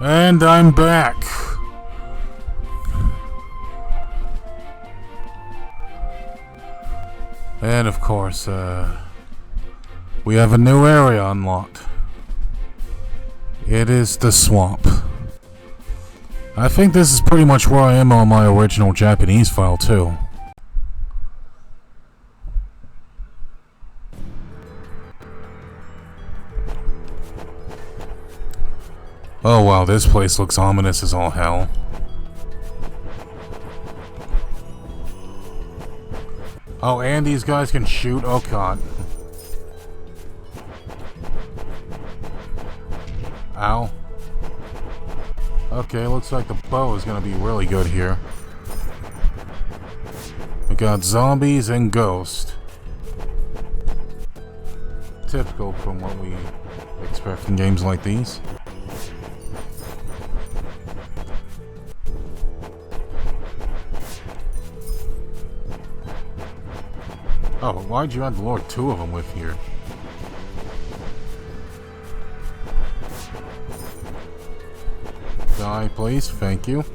And I'm back. And of course, we have a new area unlocked. It is the swamp. I think this is pretty much where I am on my original Japanese file too. Oh wow, this place looks ominous as all hell. Oh, and these guys can shoot? Oh god. Ow. Okay, looks like the bow is gonna be really good here. We got zombies and ghosts. Typical from what we expect from games like these. Oh, why'd you have Lord two of them with here? Die, please. Thank you.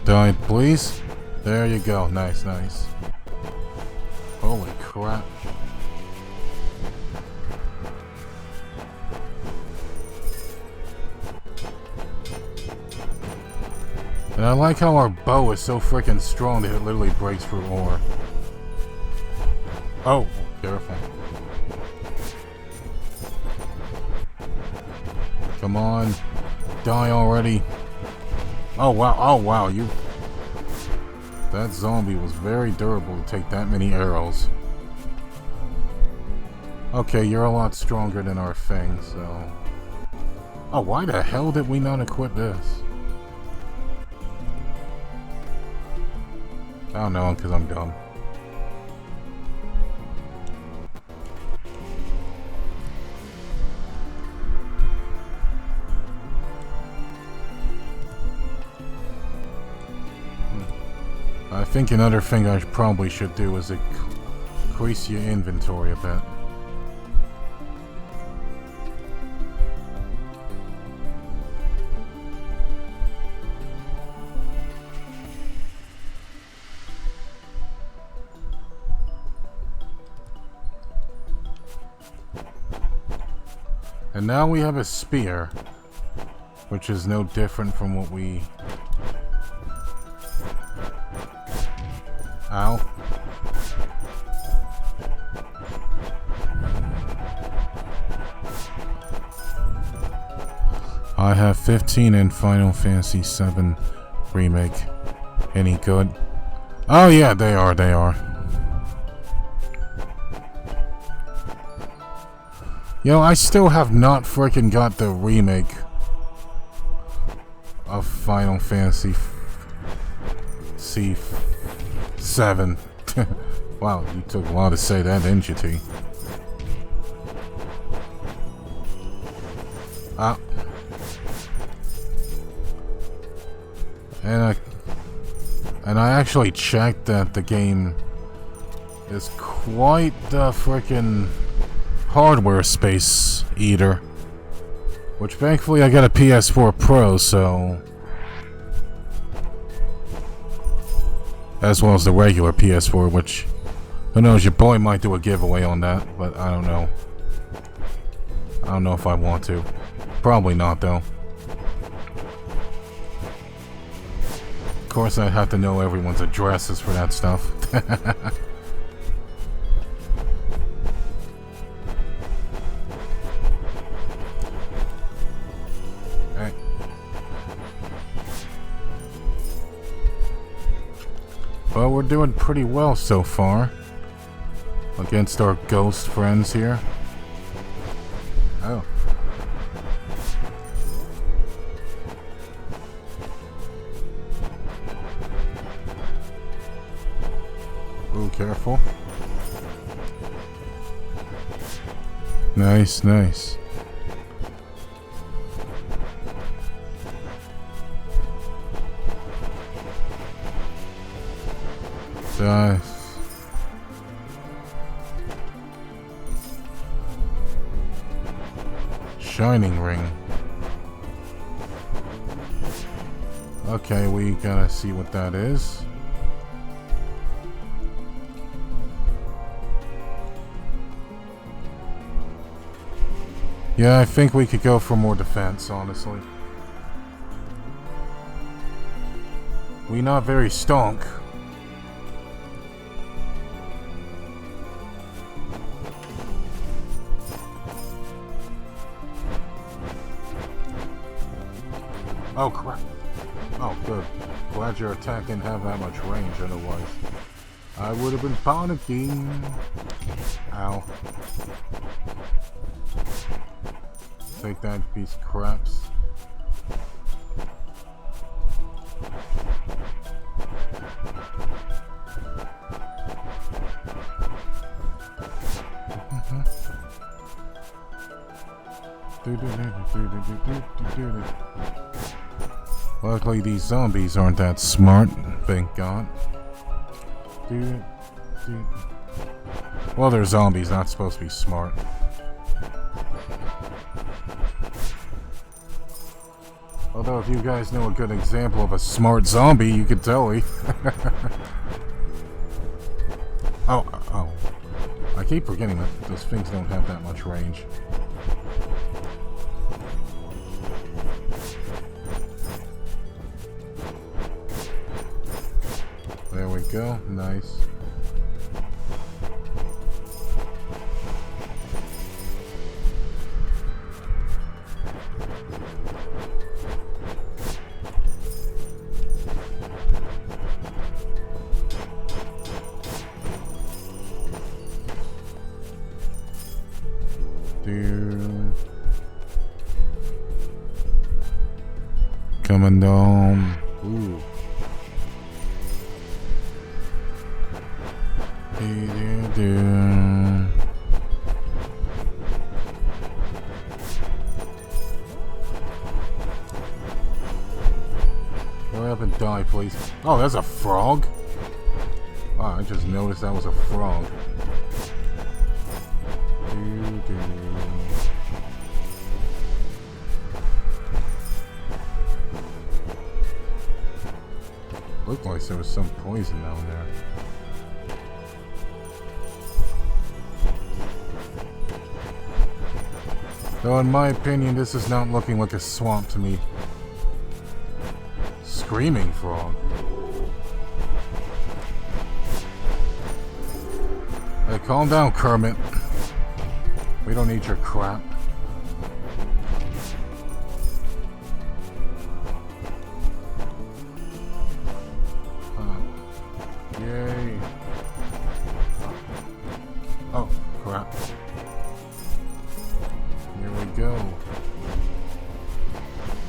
Die, please. There you go. Nice, nice. Holy crap. And I like how our bow is so freaking strong that it literally breaks through ore. Oh, careful. Come on. Die already. Oh wow, you... That zombie was very durable to take that many arrows. Okay, you're a lot stronger than our thing, so... Oh, why the hell did we not equip this? I don't know, because I'm dumb. I think another thing I probably should do is increase your inventory a bit. And now we have a spear, which is no different from what we... Ow. I have 15 in Final Fantasy VII Remake. Any good? Oh yeah, they are. Yo, I still have not freaking got the remake of Final Fantasy VII. Wow, you took a while to say that, didn't you, T? Ah. And I actually checked that the game is quite the frickin' hardware space eater. Which thankfully I got a PS4 Pro, so... As well as the regular PS4, which... Who knows, your boy might do a giveaway on that, but I don't know. I don't know if I want to. Probably not, though. Of course, I'd have to know everyone's addresses for that stuff. Hey. Well, we're doing pretty well so far against our ghost friends here. Oh. Ooh, careful. Nice, nice. Shining ring. Okay, we gotta see what that is. Yeah, I think we could go for more defense, honestly. We not very stonk. Oh crap. Oh good. Glad your attack didn't have that much range, otherwise I would have been panicking. Ow. Take that piece of craps. Luckily these zombies aren't that smart, thank God. Well, they're zombies, not supposed to be smart. Although if you guys know a good example of a smart zombie, you could tell me. Oh. I keep forgetting that those things don't have that much range. go. Nice. Coming down. Ooh. Hurry up and die, please. Oh, that's a frog? Wow, I just noticed that was a frog. Looked like there was some poison down there. Though in my opinion, this is not looking like a swamp to me. Screaming frog. Hey, calm down, Kermit. We don't need your crap. Yay. Oh, crap. Here we go.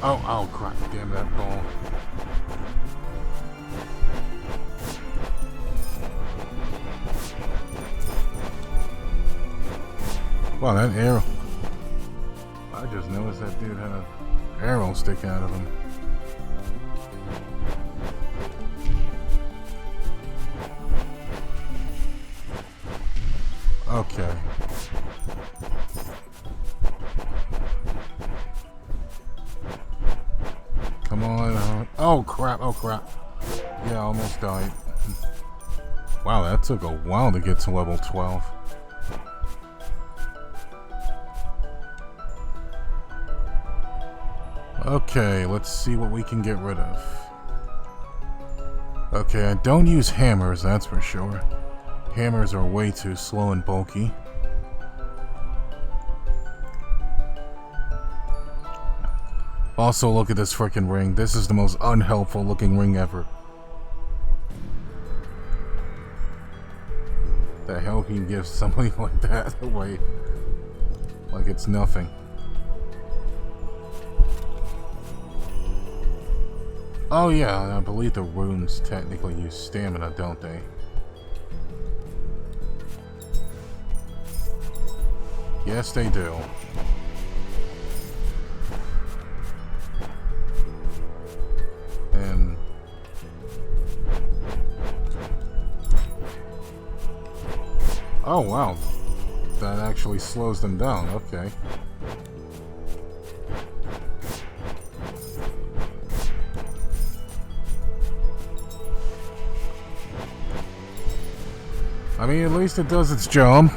Oh, crap. Damn that ball. Wow, that arrow. I just noticed that dude had an arrow stick out of him. Okay. Come on. Oh, crap. Oh, crap. Yeah, I almost died. Wow, that took a while to get to level 12. Okay, let's see what we can get rid of. Okay, I don't use hammers, that's for sure. Hammers are way too slow and bulky. Also, look at this frickin' ring. This is the most unhelpful looking ring ever. The hell can you give somebody like that away? Like it's nothing. Oh yeah, I believe the runes technically use stamina, don't they? Yes, they do. And... oh wow, that actually slows them down, okay. I mean, at least it does its job.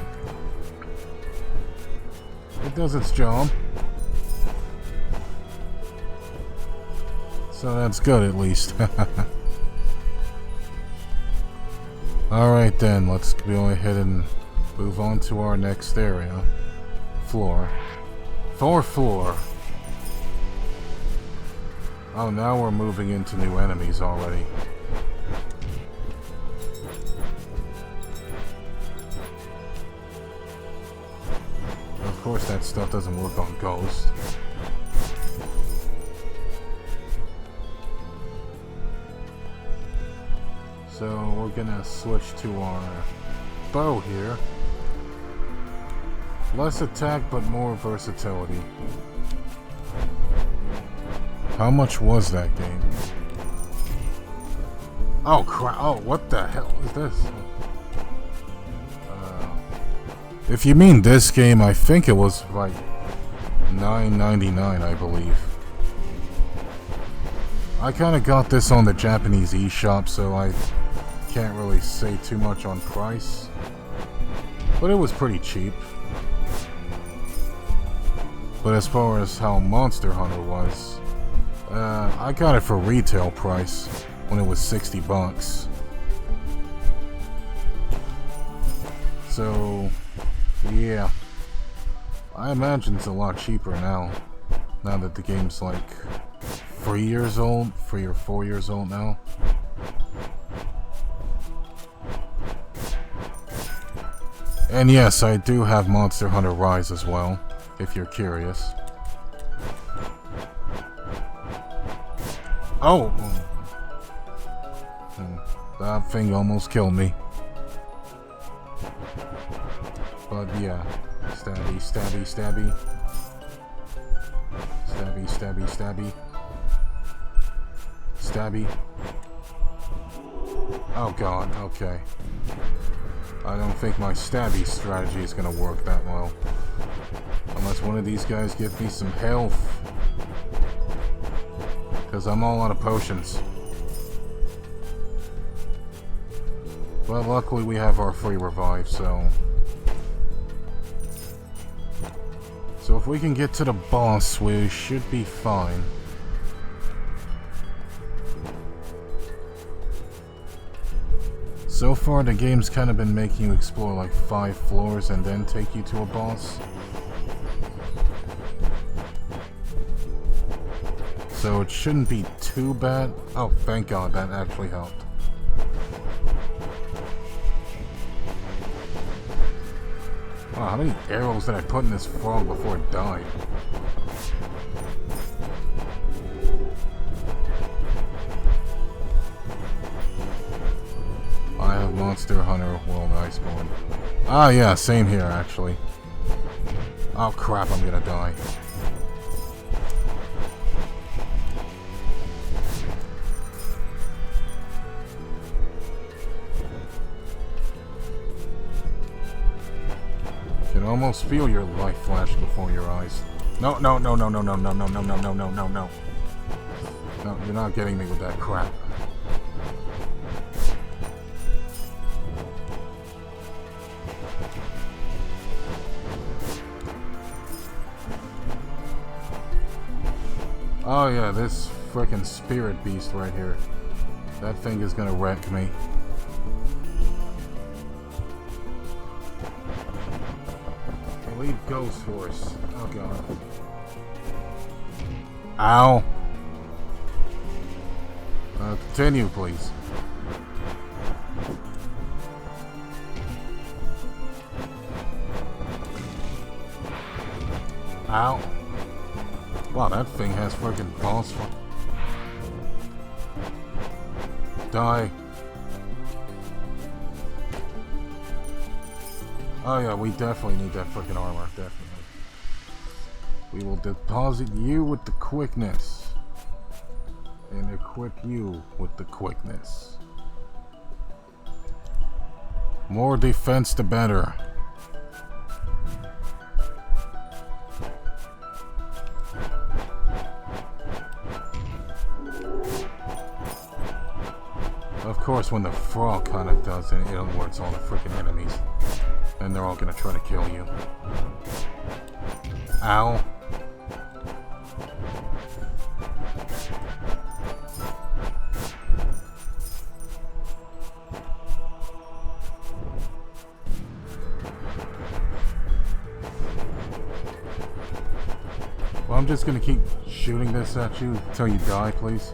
It does its job. So that's good, at least. Alright then, let's go ahead and move on to our next area. Floor. Fourth floor. Oh, now we're moving into new enemies already. Of course that stuff doesn't work on Ghost. So we're gonna switch to our bow here. Less attack but more versatility. How much was that game? Oh crap, oh what the hell is this? If you mean this game, I think it was like $9.99, I believe. I kind of got this on the Japanese eShop, so I can't really say too much on price. But it was pretty cheap. But as far as how Monster Hunter was, I got it for retail price when it was $60. So, yeah. I imagine it's a lot cheaper now. Now that the game's like 3 years old, 3 or 4 years old now. And yes, I do have Monster Hunter Rise as well, if you're curious. Oh! That thing almost killed me. But yeah. Stabby, stabby, stabby. Stabby, stabby, stabby. Stabby. Oh god, okay. I don't think my stabby strategy is gonna work that well. Unless one of these guys gives me some health. Because I'm all out of potions. But luckily we have our free revive, so... So if we can get to the boss, we should be fine. So far the game's kind of been making you explore like 5 floors and then take you to a boss. So it shouldn't be too bad. Oh, thank God, that actually helped. Wow, how many arrows did I put in this frog before it died? I have Monster Hunter World Iceborne. Ah, yeah, same here, actually. Oh, crap, I'm gonna die. You can almost feel your life flash before your eyes. No, no, no, no, no, no, no, no, no, no, no, no, no, no. No, you're not getting me with that crap. Oh yeah, this frickin' spirit beast right here. That thing is gonna wreck me. Elite Ghost Force. Oh god. Ow. Continue, please. Ow. Wow, that thing has freaking balls for... Die. Oh yeah, we definitely need that freaking armor, definitely. We will deposit you with the quickness. And equip you with the quickness. More defense, the better. Of course, when the frog kind of does it, it alerts all the freaking enemies. And they're all gonna try to kill you. Ow. Well, I'm just gonna keep shooting this at you until you die, please.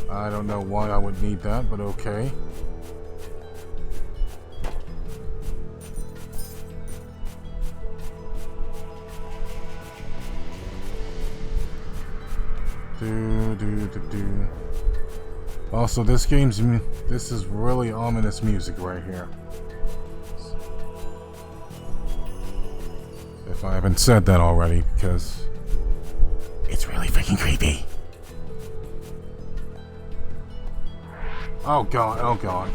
I don't know why I would need that, but okay. Also, this is really ominous music right here. If I haven't said that already, because it's really freaking creepy. Oh god, oh god.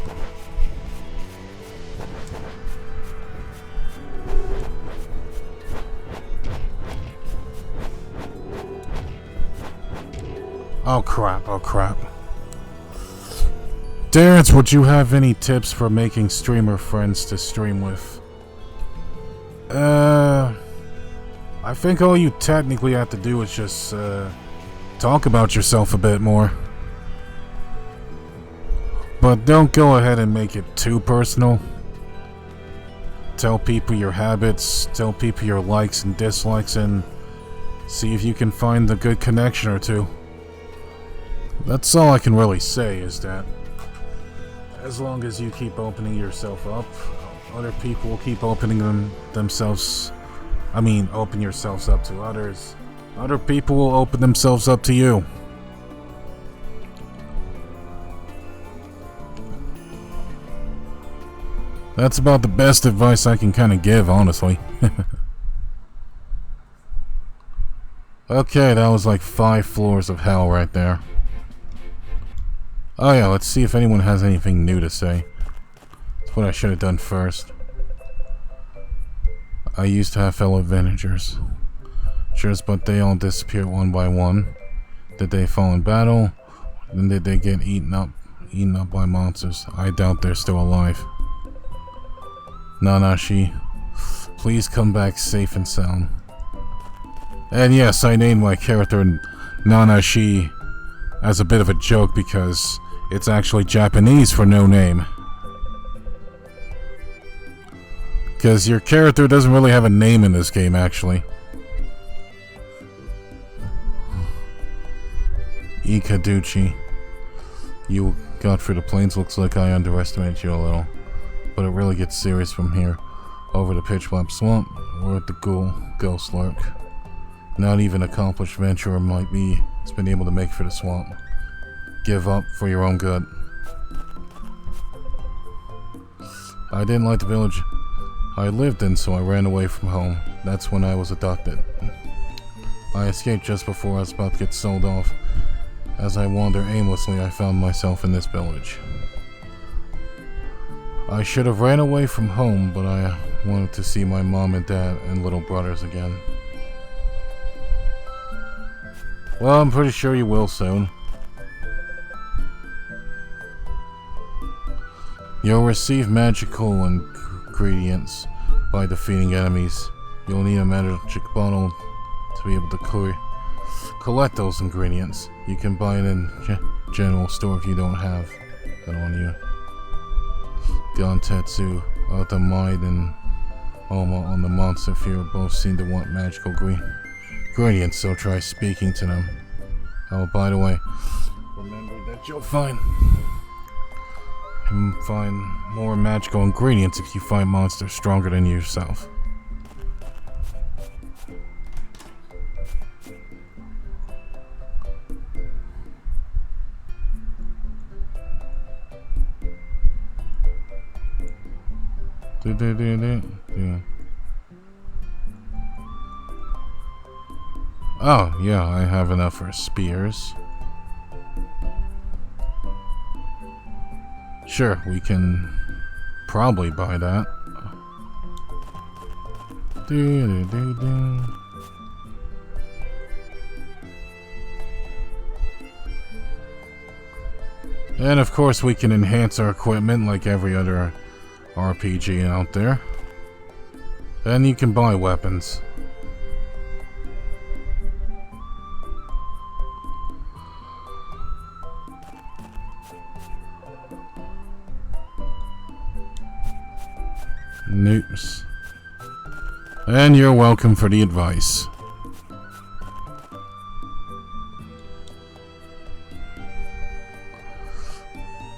Oh crap, oh crap. Darren, would you have any tips for making streamer friends to stream with? I think all you technically have to do is just, talk about yourself a bit more. But don't go ahead and make it too personal. Tell people your habits, tell people your likes and dislikes, and see if you can find a good connection or two. That's all I can really say, is that as long as you keep opening yourself up, other people will keep opening themselves. I mean, open yourselves up to others. Other people will open themselves up to you. That's about the best advice I can kind of give, honestly. Okay, that was like 5 floors of hell right there. Oh yeah, let's see if anyone has anything new to say. That's what I should have done first. I used to have fellow villagers. Sure, but they all disappeared one by one. Did they fall in battle? Then did they get eaten up by monsters? I doubt they're still alive. Nanashi, please come back safe and sound. And yes, I named my character Nanashi as a bit of a joke because it's actually Japanese for no name. Because your character doesn't really have a name in this game, actually. Ikaduchi. You got through the plains. Looks like I underestimated you a little. But it really gets serious from here. Over the pitch black swamp, we're at the ghost lurk. Not even accomplished venturer might be has been able to make for the swamp. Give up for your own good. I didn't like the village I lived in, so I ran away from home. That's when I was adopted. I escaped just before I was about to get sold off. As I wandered aimlessly, I found myself in this village. I should have ran away from home, but I wanted to see my mom and dad and little brothers again. Well, I'm pretty sure you will soon. You'll receive magical ingredients by defeating enemies. You'll need a magic bottle to be able to collect those ingredients. You can buy it in general store if you don't have that on you. Gantetsu, Automide, and Oma on the monster fear both seem to want magical ingredients, so try speaking to them. Oh, by the way, remember that you'll find more magical ingredients if you find monsters stronger than yourself. Yeah. Oh, yeah, I have enough for spears. Sure, we can probably buy that. And of course we can enhance our equipment like every other RPG out there. And you can buy weapons. Noobs. And you're welcome for the advice.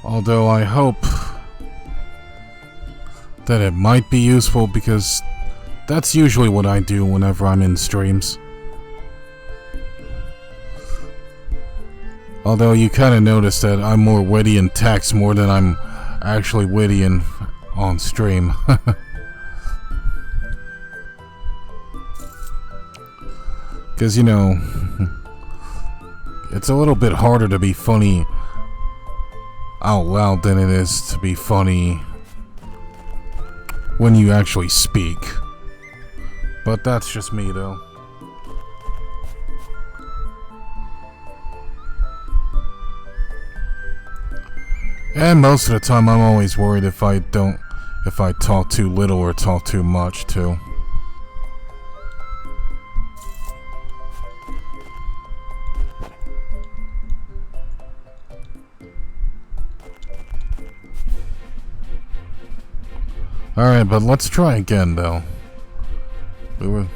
Although I hope that it might be useful, because that's usually what I do whenever I'm in streams. Although you kind of notice that I'm more witty in text more than I'm actually witty on stream. Because, you know, it's a little bit harder to be funny out loud than it is to be funny when you actually speak. But that's just me, though. And most of the time I'm always worried if I talk too little or talk too much, too. Alright, but let's try again, though. We were...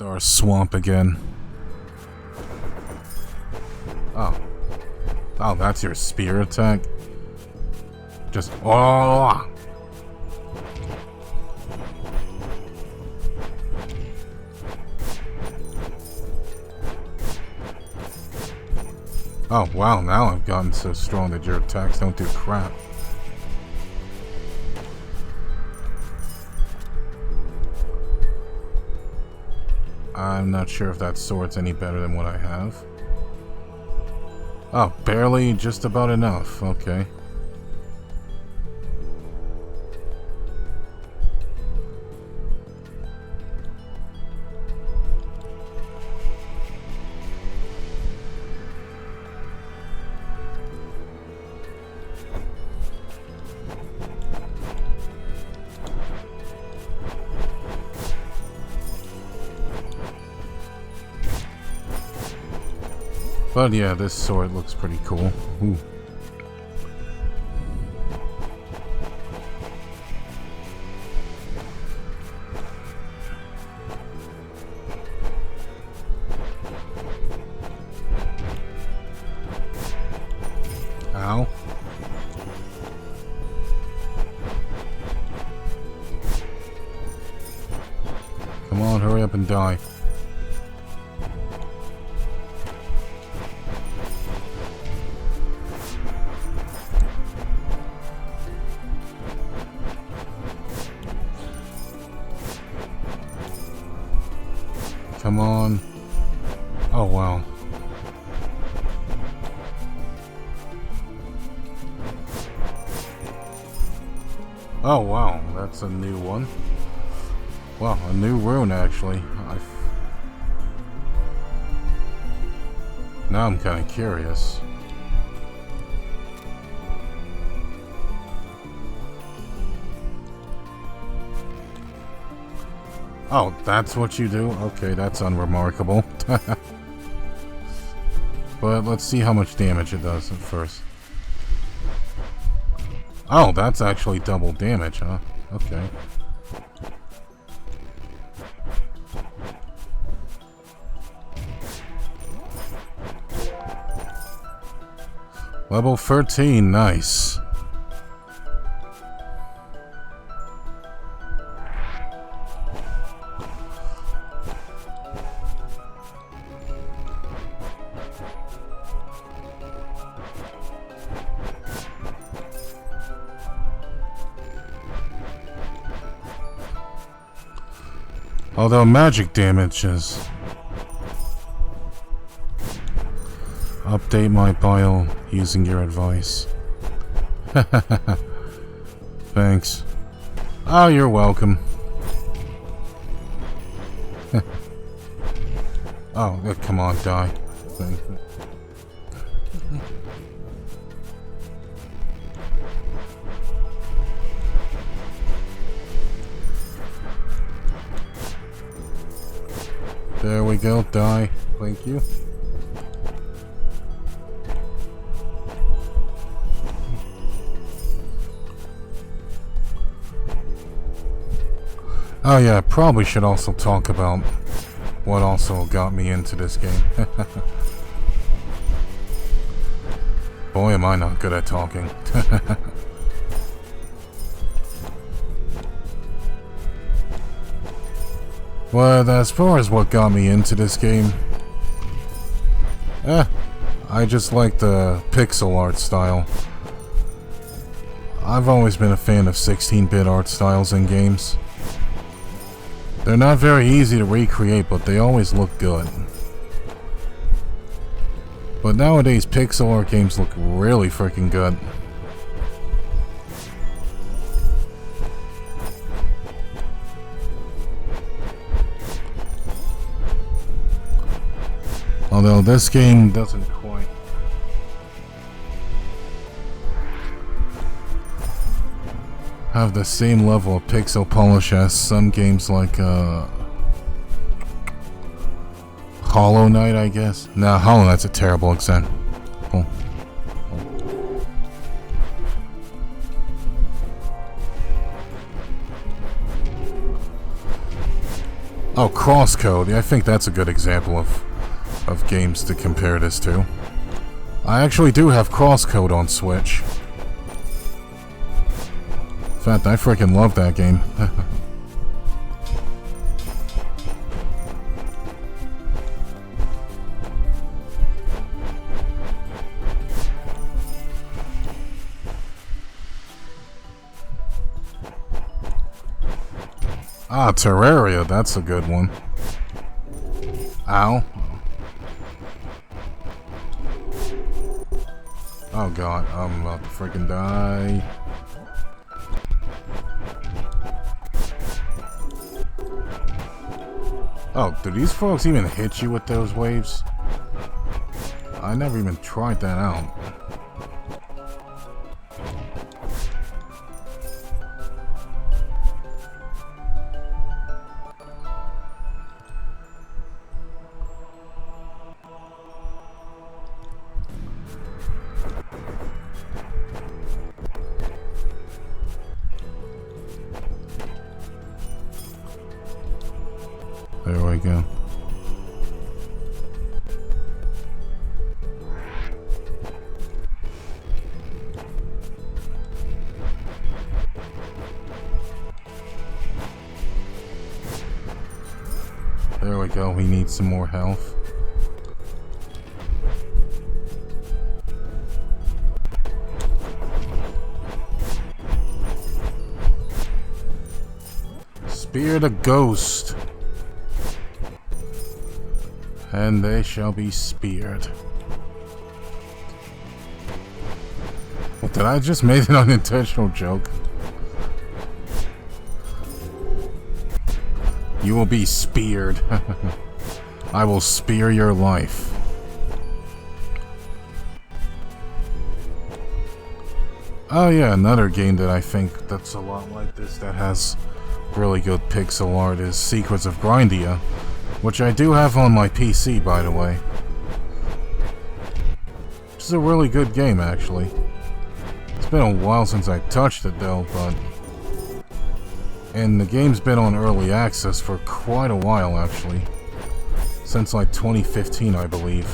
Our swamp again. Oh. Oh, that's your spear attack? Just... Oh! Oh, wow, now I've gotten so strong that your attacks don't do crap. I'm not sure if that sword's any better than what I have. Oh, barely, just about enough. Okay. But yeah, this sword looks pretty cool. Ooh. Ow. Come on, hurry up and die. Come on. Oh, wow. Oh, wow. That's a new one. Wow, a new rune, actually. Now I'm kind of curious. Oh, that's what you do? Okay, that's unremarkable. But let's see how much damage it does at first. Oh, that's actually double damage, huh? Okay. Level 13, nice. Although magic damage is... Update my bio using your advice. Thanks. Oh, you're welcome. Oh, come on, die. Thank you. There we go, die. Thank you. Oh yeah, I probably should also talk about what also got me into this game. Boy, am I not good at talking. Well, as far as what got me into this game, I just like the pixel art style. I've always been a fan of 16-bit art styles in games. They're not very easy to recreate, but they always look good. But nowadays, pixel art games look really freaking good. Although this game doesn't quite have the same level of pixel polish as some games like Hollow Knight, I guess. No, Hollow Knight's a terrible example. Oh, Crosscode. I think that's a good example of games to compare this to. I actually do have Crosscode on Switch. In fact, I freaking love that game. Ah, Terraria, that's a good one. Ow. Oh god, I'm about to freaking die. Oh, do these folks even hit you with those waves? I never even tried that out. There we go. There we go. We need some more health. Spear the ghost. And they shall be speared. What, did I just make an unintentional joke? You will be speared. I will spear your life. Oh yeah, another game that I think that's a lot like this that has really good pixel art is Secrets of Grindia, which I do have on my PC, by the way. Which is a really good game, actually. It's been a while since I touched it, though, but... And the game's been on early access for quite a while, actually. Since, like, 2015, I believe.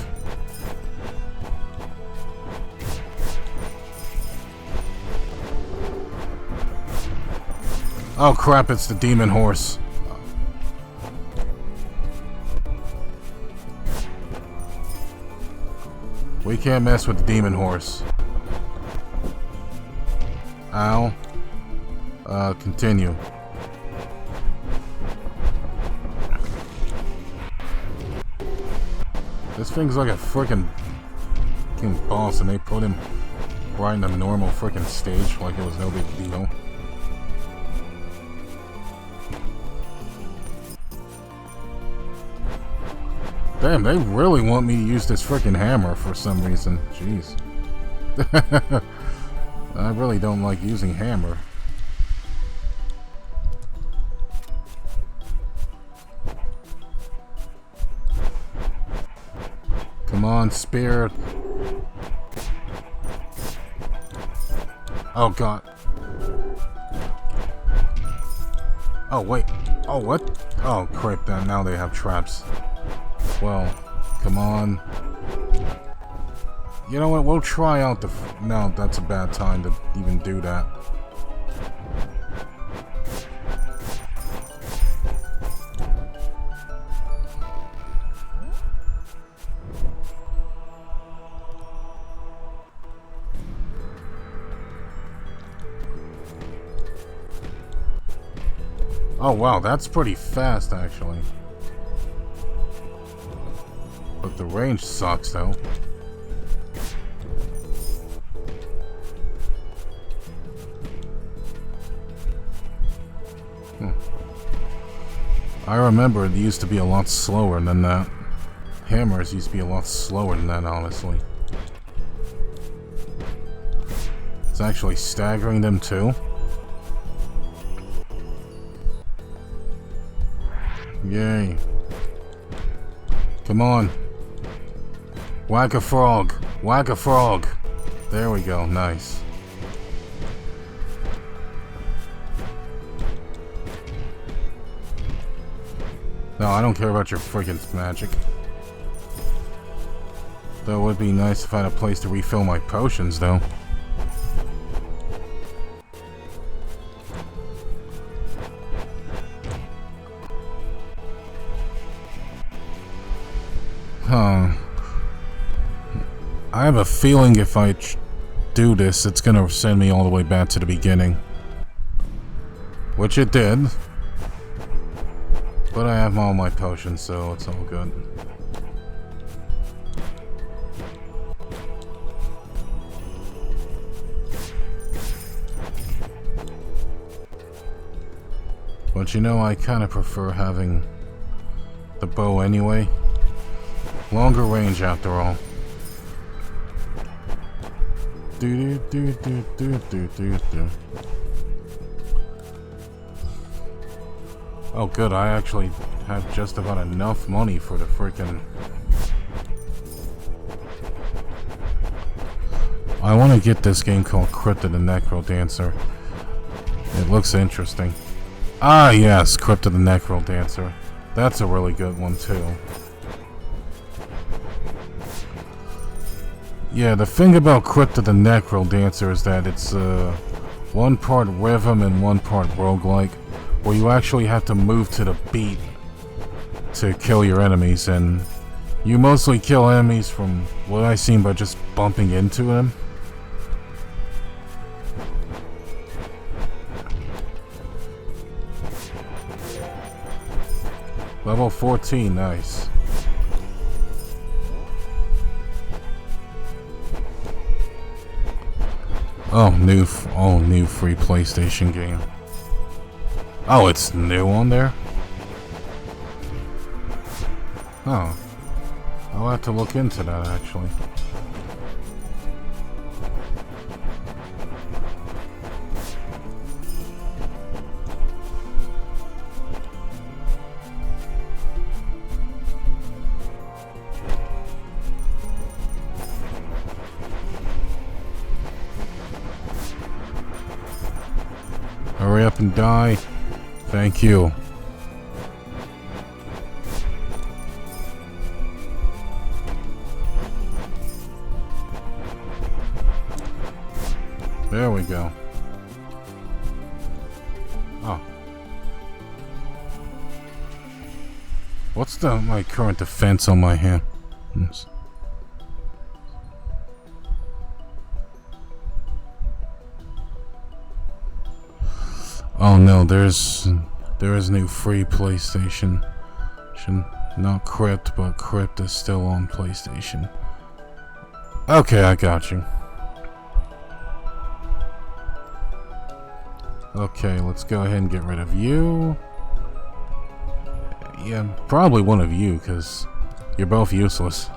Oh crap, it's the demon horse. We can't mess with the demon horse. Ow. Continue. This thing's like a freaking boss, and they put him right in a normal freaking stage like it was no big deal. Damn, they really want me to use this freaking hammer for some reason. Jeez. I really don't like using hammer. Come on, spear. Oh god. Oh wait. Oh what? Oh crap, now they have traps. Well, come on. You know what? We'll try out the... No, that's a bad time to even do that. Oh wow, that's pretty fast actually. But the range sucks though. I remember it used to be a lot slower than that. Hammers used to be a lot slower than that, honestly. It's actually staggering them too. Yay. Come on. Whack a frog. Whack a frog. There we go. Nice. No, I don't care about your freaking magic. Though it would be nice if I had a place to refill my potions, though. Huh. I have a feeling if I do this, it's gonna send me all the way back to the beginning. Which it did. But I have all my potions, so it's all good. But you know, I kind of prefer having the bow anyway. Longer range after all. Do do do do do do do. Oh good, I actually have just about enough money for the freaking... I want to get this game called Crypta the Necro Dancer. It looks interesting. Ah yes, Crypta the Necro Dancer. That's a really good one too. Yeah, the thing about Crypta the Necro Dancer is that it's one part rhythm and one part roguelike, where you actually have to move to the beat to kill your enemies, and you mostly kill enemies from what I've seen by just bumping into them. Level 14, nice. Oh, new free PlayStation game. Oh, it's new on there? Oh. I'll have to look into that, actually. Hurry up and die. Thank you. There we go. Oh. What's my current defense on my hand? Oh no, there is new free PlayStation. Not Crypt, but Crypt is still on PlayStation. Okay, I got you. Okay, let's go ahead and get rid of you. Yeah, probably one of you, because you're both useless.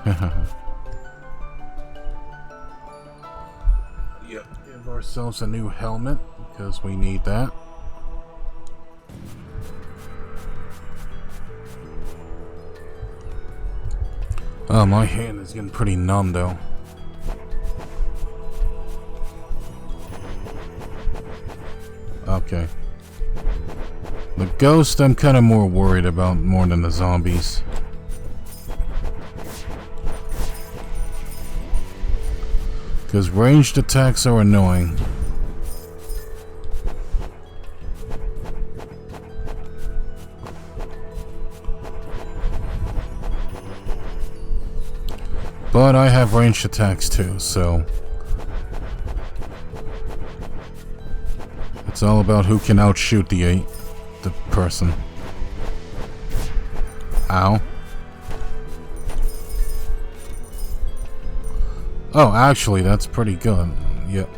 Yep, give ourselves a new helmet, because we need that. Oh, my hand is getting pretty numb, though. Okay. The ghost I'm kind of more worried about more than the zombies. Because ranged attacks are annoying. But I have ranged attacks too, so it's all about who can outshoot the person. Ow. Oh, actually, that's pretty good. Yep.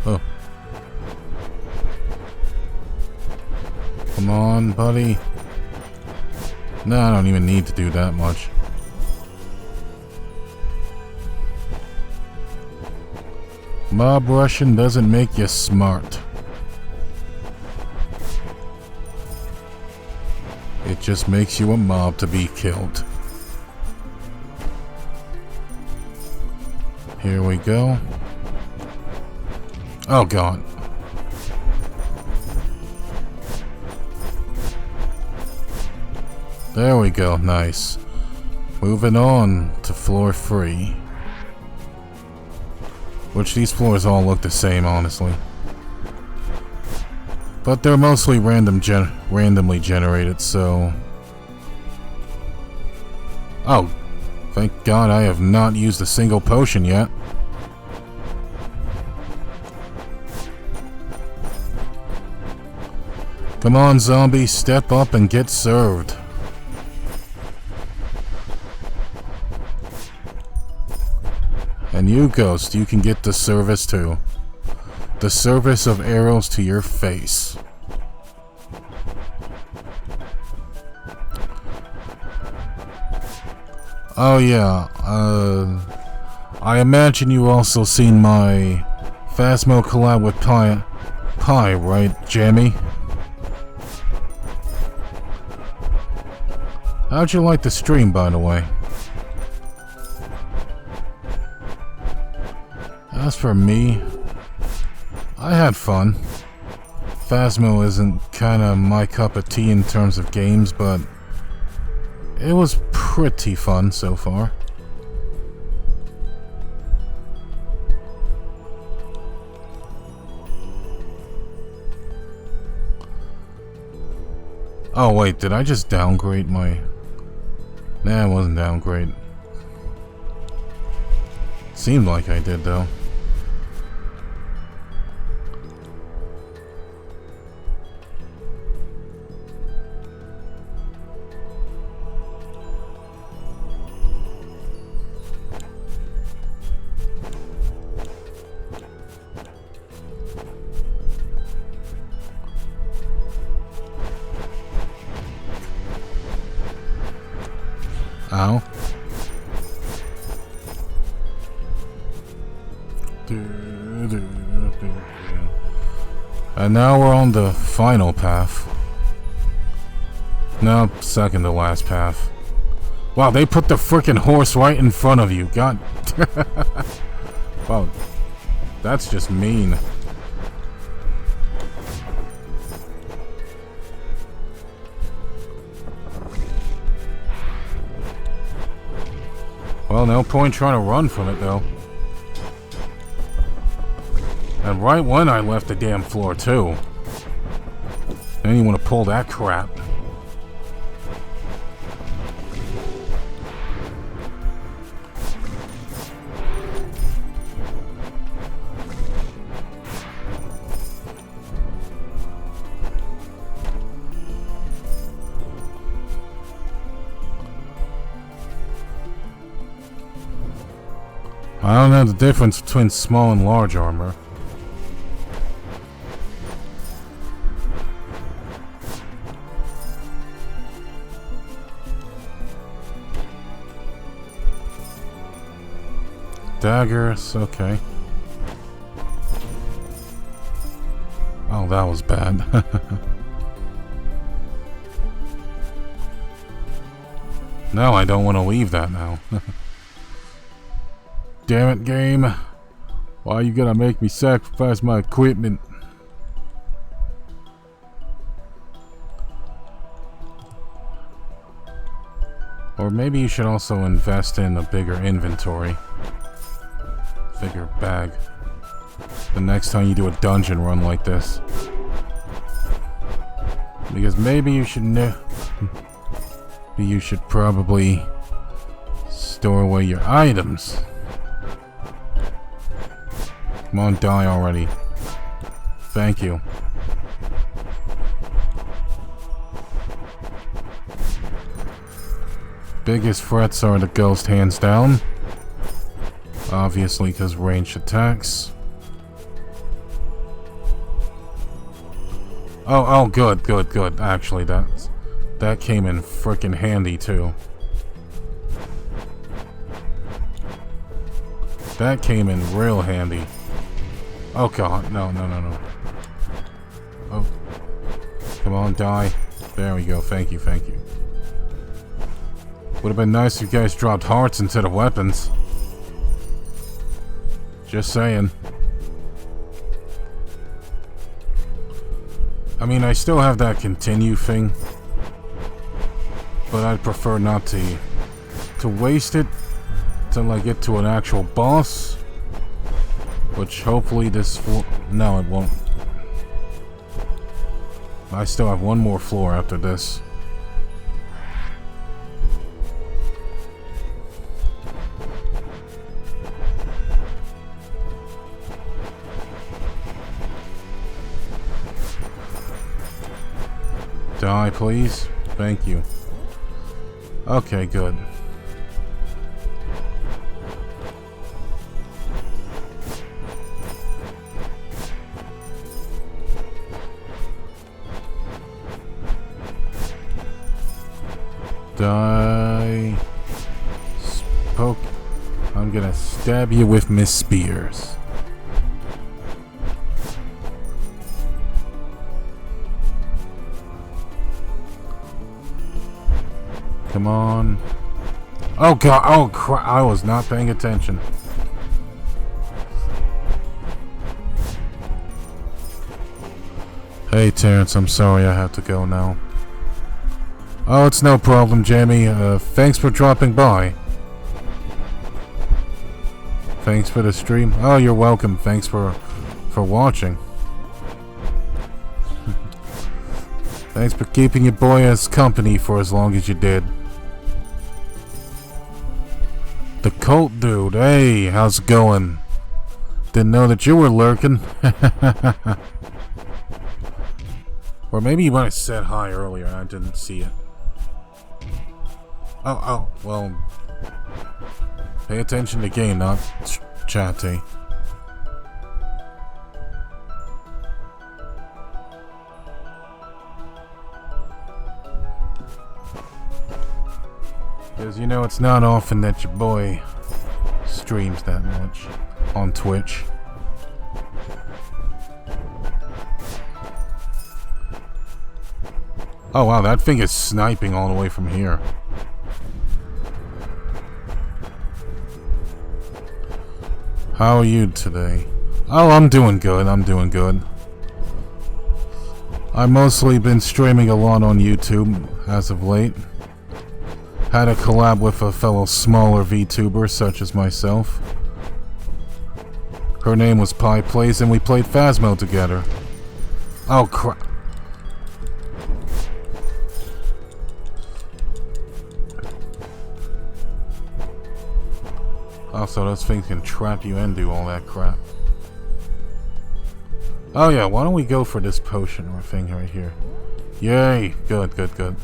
Oh. Come on, buddy. No, I don't even need to do that much. Mob rushing doesn't make you smart. It just makes you a mob to be killed. Here we go. Oh god. There we go, nice. Moving on to floor 3. Which these floors all look the same, honestly. But they're mostly randomly generated, so... Oh, thank God I have not used a single potion yet. Come on, zombie, step up and get served. And you, Ghost, you can get the service too. The service of arrows to your face. Oh yeah, I imagine you also seen my Phasmo collab with Pi, right, Jamie? How'd you like the stream, by the way? As for me, I had fun. Phasmo isn't kinda my cup of tea in terms of games, but it was pretty fun so far. Oh wait, did I just downgrade my... Nah, it wasn't downgrade. Seemed like I did though. Ow. And now we're on the final path. No, second to last path. Wow, they put the frickin' horse right in front of you. God. Wow. That's just mean. Well, no point trying to run from it, though. And right when I left the damn floor, too. Then you want to pull that crap. I don't know the difference between small and large armor. Daggers, okay. Oh, that was bad. No, I don't want to leave that now. Damn it, game. Why you gonna make me sacrifice my equipment? Or maybe you should also invest in a bigger inventory. Bigger bag. The next time you do a dungeon run like this. Because maybe you should you should probably store away your items. Come on, die already. Thank you. Biggest threats are the ghost, hands down. Obviously, because ranged attacks. That came in frickin' handy, too. That came in real handy. Oh, God. No, no, no, no. Oh. Come on, die. There we go. Thank you, thank you. Would have been nice if you guys dropped hearts instead of weapons. Just saying. I mean, I still have that continue thing. But I'd prefer not to waste it till I get to an actual boss. Which hopefully this floor... No, it won't. I still have one more floor after this. Die, please. Thank you. Okay, good. Die. Spoke. I'm gonna stab you with Miss Spears. Come on. Oh god, oh crap, I was not paying attention. Hey Terrence, I'm sorry I have to go now. Oh, it's no problem, Jamie. Thanks for dropping by. Thanks for the stream. Oh, you're welcome. Thanks for watching. Thanks for keeping your boy as company for as long as you did. The cult dude, hey, how's it going? Didn't know that you were lurking. Or maybe you might have said hi earlier and I didn't see it. Oh, well, pay attention to the game, not Ch.T. Because, you know, it's not often that your boy streams that much on Twitch. Oh, wow, that thing is sniping all the way from here. How are you today? Oh, I'm doing good, I'm doing good. I've mostly been streaming a lot on YouTube as of late. Had a collab with a fellow smaller VTuber such as myself. Her name was Pie Plays and we played Phasmo together. Oh crap. Also, those things can trap you and do all that crap. Oh yeah, why don't we go for this potion or thing right here? Yay! Good, good, good.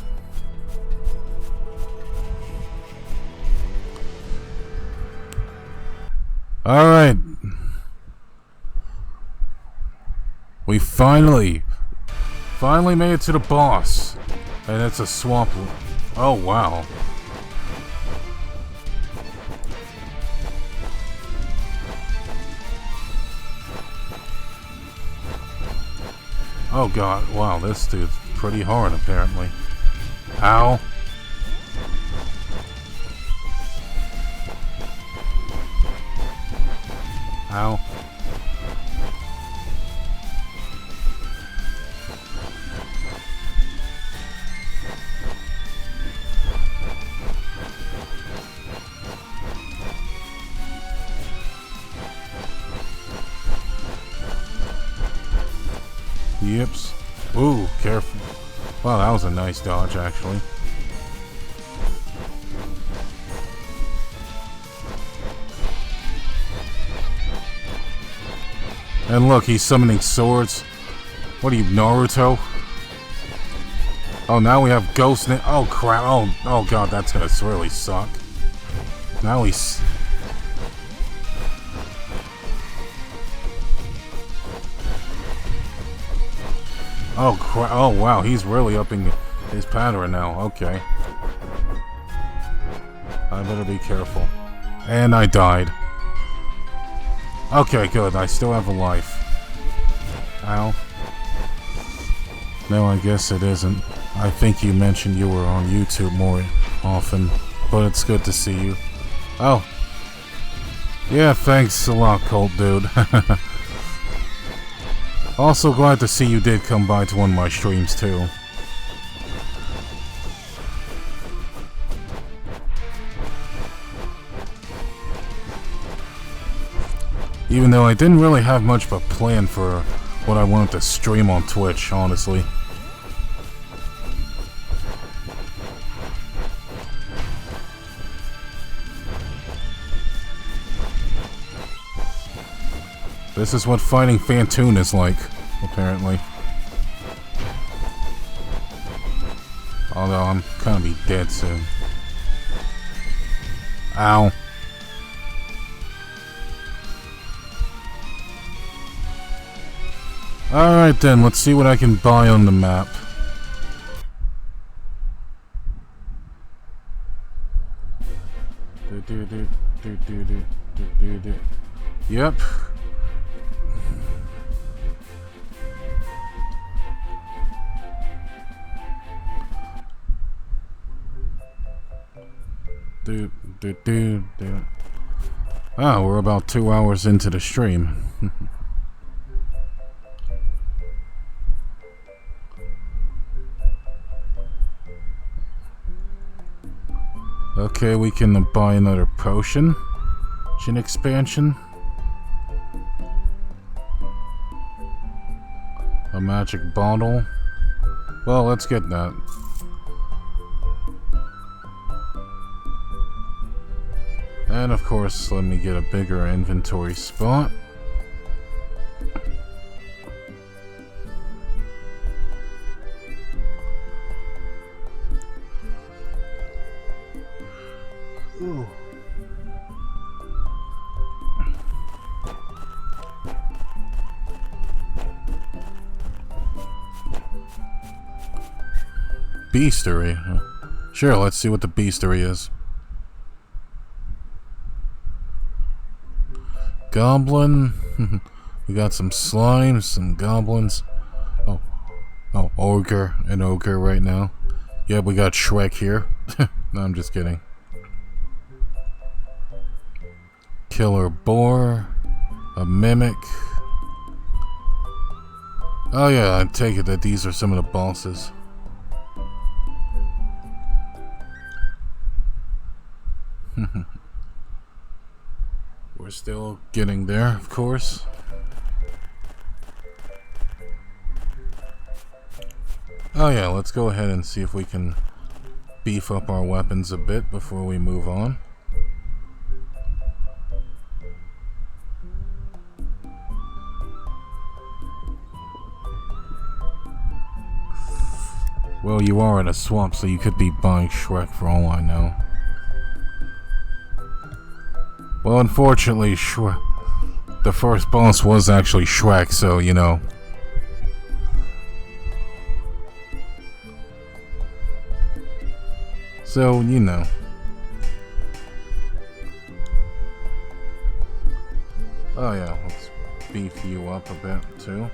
Alright. We finally made it to the boss. And it's a swamp. Oh wow. Oh god, wow, this dude's pretty hard apparently. Ow. Ow. Yips. Ooh, careful. Wow, that was a nice dodge, actually. And look, he's summoning swords. What are you, Naruto? Oh, now we have Ghost... Oh, crap. Oh, god, that's gonna really suck. Now he's... Oh crap! Oh wow, he's really upping His pattern now, okay. I better be careful. And I died. Okay, good. I still have a life. Ow. No, I guess it isn't. I think you mentioned you were on YouTube more often, but it's good to see you. Oh. Yeah, thanks a lot, Colt Dude. Also glad to see you did come by to one of my streams, too. Even though I didn't really have much of a plan for what I wanted to stream on Twitch, honestly. This is what fighting Phantoon is like, apparently. Although I'm gonna be dead soon. Ow. Alright then, let's see what I can buy on the map. Yep. Ah, we're about 2 hours into the stream. Okay, we can buy another potion. An expansion. A magic bottle. Well, let's get that. And of course, let me get a bigger inventory spot. Ooh. Beastery. Sure, let's see what the beastery is. Goblin. We got some slimes, some goblins. Oh, ogre. An ogre right now. Yeah, we got Shrek here. No, I'm just kidding. Killer boar. A mimic. Oh yeah, I take it that these are some of the bosses. We're still getting there, of course. Oh yeah, let's go ahead and see if we can beef up our weapons a bit before we move on. Well, you are in a swamp, so you could be buying Shrek for all I know. Well, unfortunately, the first boss was actually Shrek, so, you know. So, you know. Oh yeah, let's beef you up a bit, too.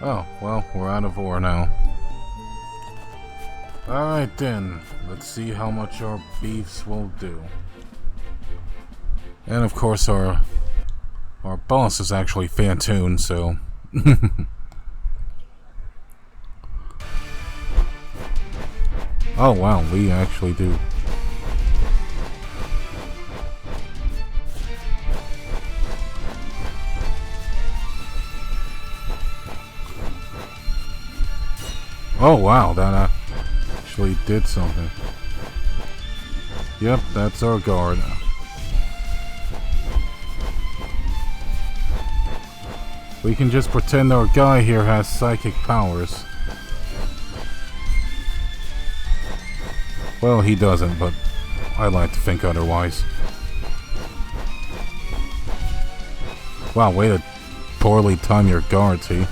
Oh, well, we're out of ore now. Alright then, let's see how much our beefs will do. And of course our boss is actually Phantoon, so... Oh wow, we actually do. Oh wow, that actually did something. Yep, that's our guard. We can just pretend our guy here has psychic powers. Well, he doesn't, but I like to think otherwise. Wow, way to poorly time your guards, he.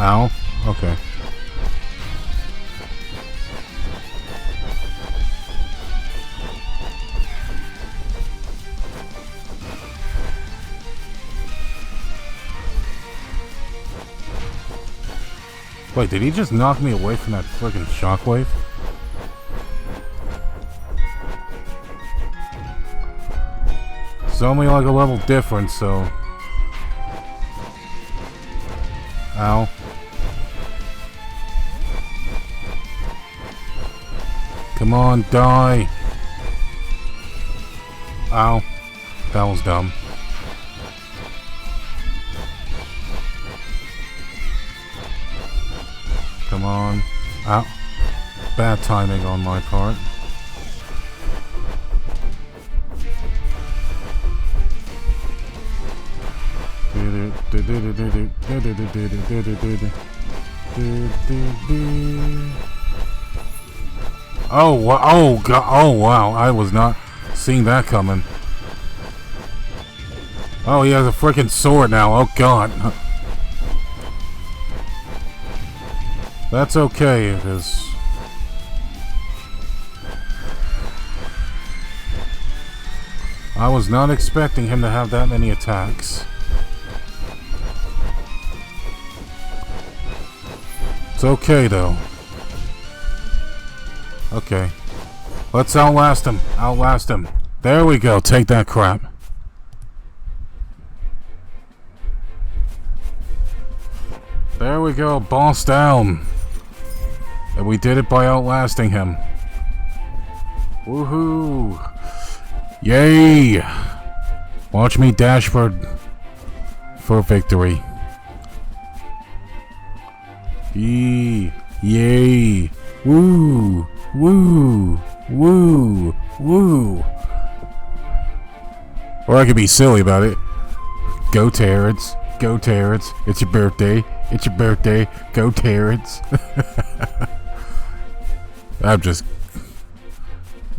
Ow. Okay. Wait, did he just knock me away from that friggin' shockwave? It's only like a level difference, so... Ow. Come on, die! Ow. That was dumb. Come on. Ow. Bad timing on my part. Oh, God. Oh, wow. I was not seeing that coming. Oh, he has a freaking sword now. Oh, God. That's okay, because... I was not expecting him to have that many attacks. It's okay, though. Okay. Let's outlast him. Outlast him. There we go. Take that crap. There we go. Boss down. And we did it by outlasting him. Woohoo! Yay! Watch me dash for victory. Yee! Yay! Woo! Woo! Woo! Woo! Or I could be silly about it. Go Terrence! Go Terrence! It's your birthday! It's your birthday! Go Terrence! I'm just...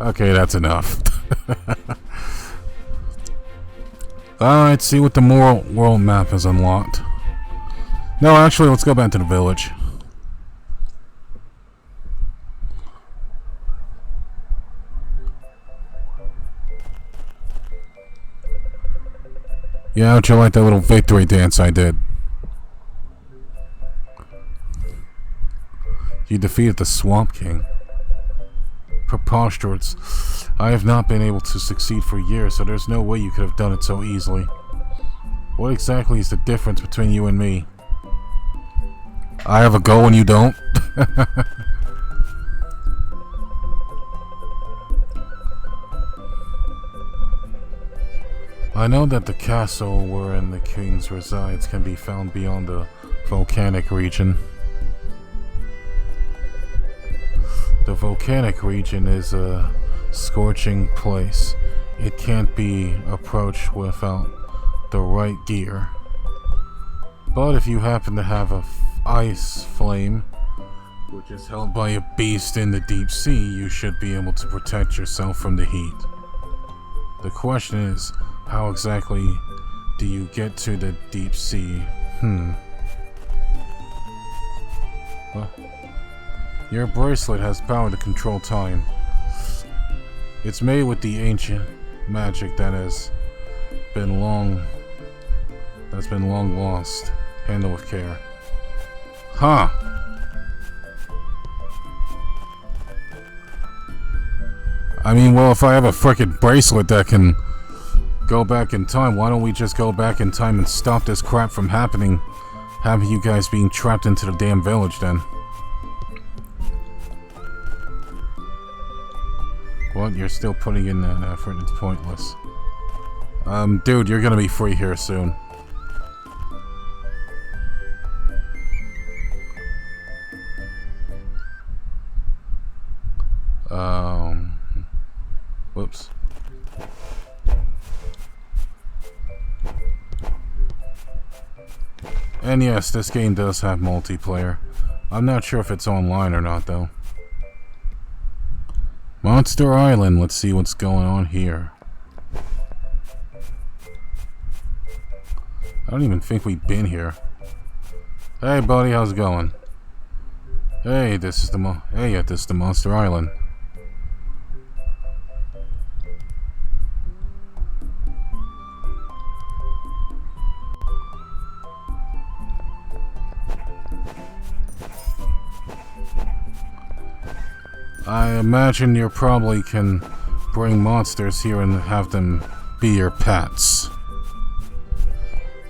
Okay, that's enough. Alright, see what the moral world map has unlocked. No, actually, let's go back to the village. Yeah, how'd you like that little victory dance I did? You defeated the Swamp King. Preposterous. I have not been able to succeed for years, so there's no way you could have done it so easily. What exactly is the difference between you and me? I have a goal and you don't? I know that the castle wherein the king resides can be found beyond the volcanic region. The volcanic region is a scorching place. It can't be approached without the right gear. But if you happen to have a ice flame, which is held by a beast in the deep sea, you should be able to protect yourself from the heat. The question is, how exactly do you get to the deep sea? What? Your bracelet has power to control time. It's made with the ancient magic that has been long lost. Handle with care. Huh. I mean, well, if I have a frickin' bracelet that can go back in time, why don't we just go back in time and stop this crap from happening? Having you guys being trapped into the damn village then. What? You're still putting in that effort? It's pointless. Dude, you're gonna be free here soon. Whoops. And yes, this game does have multiplayer. I'm not sure if it's online or not, though. Monster Island, let's see what's going on here. I don't even think we've been here. Hey buddy, how's it going? Hey, this is the Monster Island. I imagine you probably can bring monsters here and have them be your pets.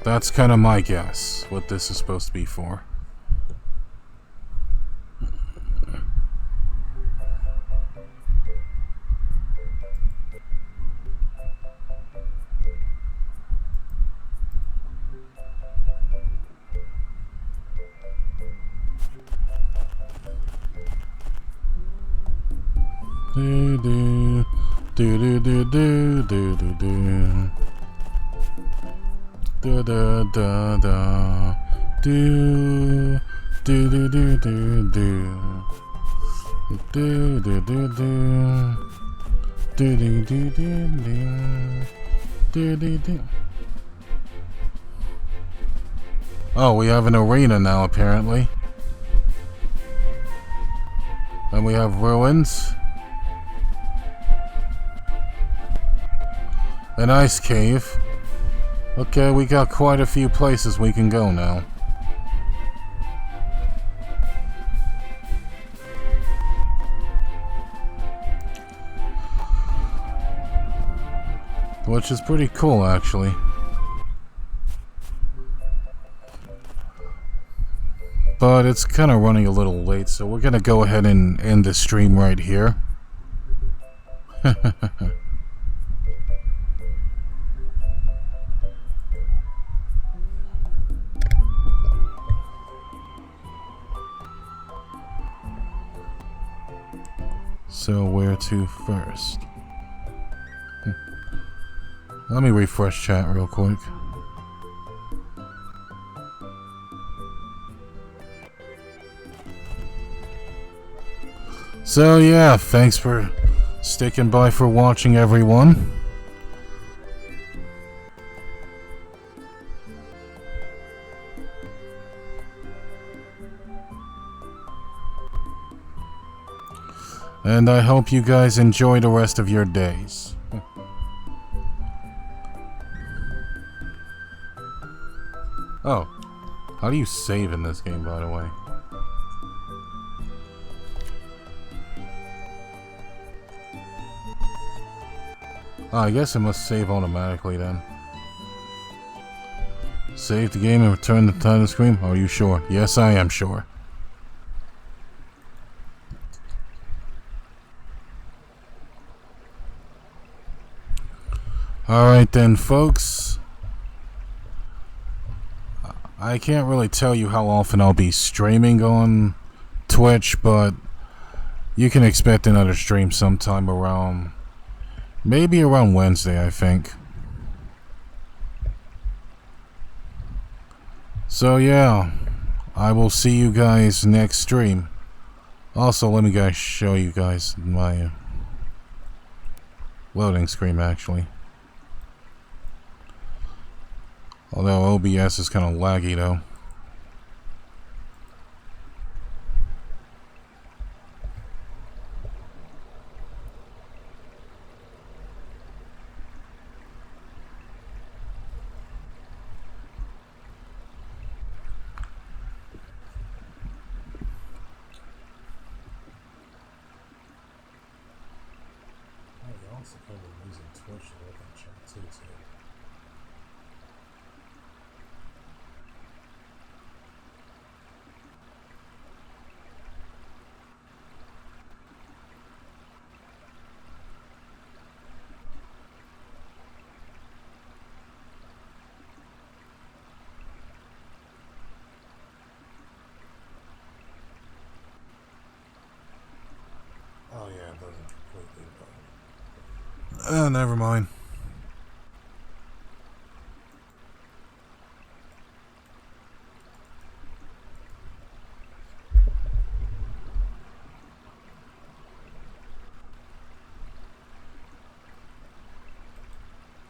That's kind of my guess, what this is supposed to be for. Do do do do do do do do do. Da da da da do do do do do do do do do do do do do do do do. Oh, we have an arena now apparently. And we have ruins. An ice cave. Okay, we got quite a few places we can go now. Which is pretty cool, actually. But it's kind of running a little late, so we're gonna go ahead and end the stream right here. So where to first? Let me refresh chat real quick. So yeah, thanks for sticking by for watching, everyone. And I hope you guys enjoy the rest of your days. Oh, how do you save in this game, by the way? Oh, I guess it must save automatically then. Save the game and return the title screen? Are you sure? Yes, I am sure. Alright then, folks. I can't really tell you how often I'll be streaming on Twitch, but you can expect another stream sometime around... maybe around Wednesday, I think. So yeah, I will see you guys next stream. Also, let me show you guys my loading screen, actually. Although OBS is kind of laggy though. You're also kind of using Twitch to look at chat too. Oh yeah, those Never mind.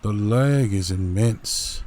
The lag is immense.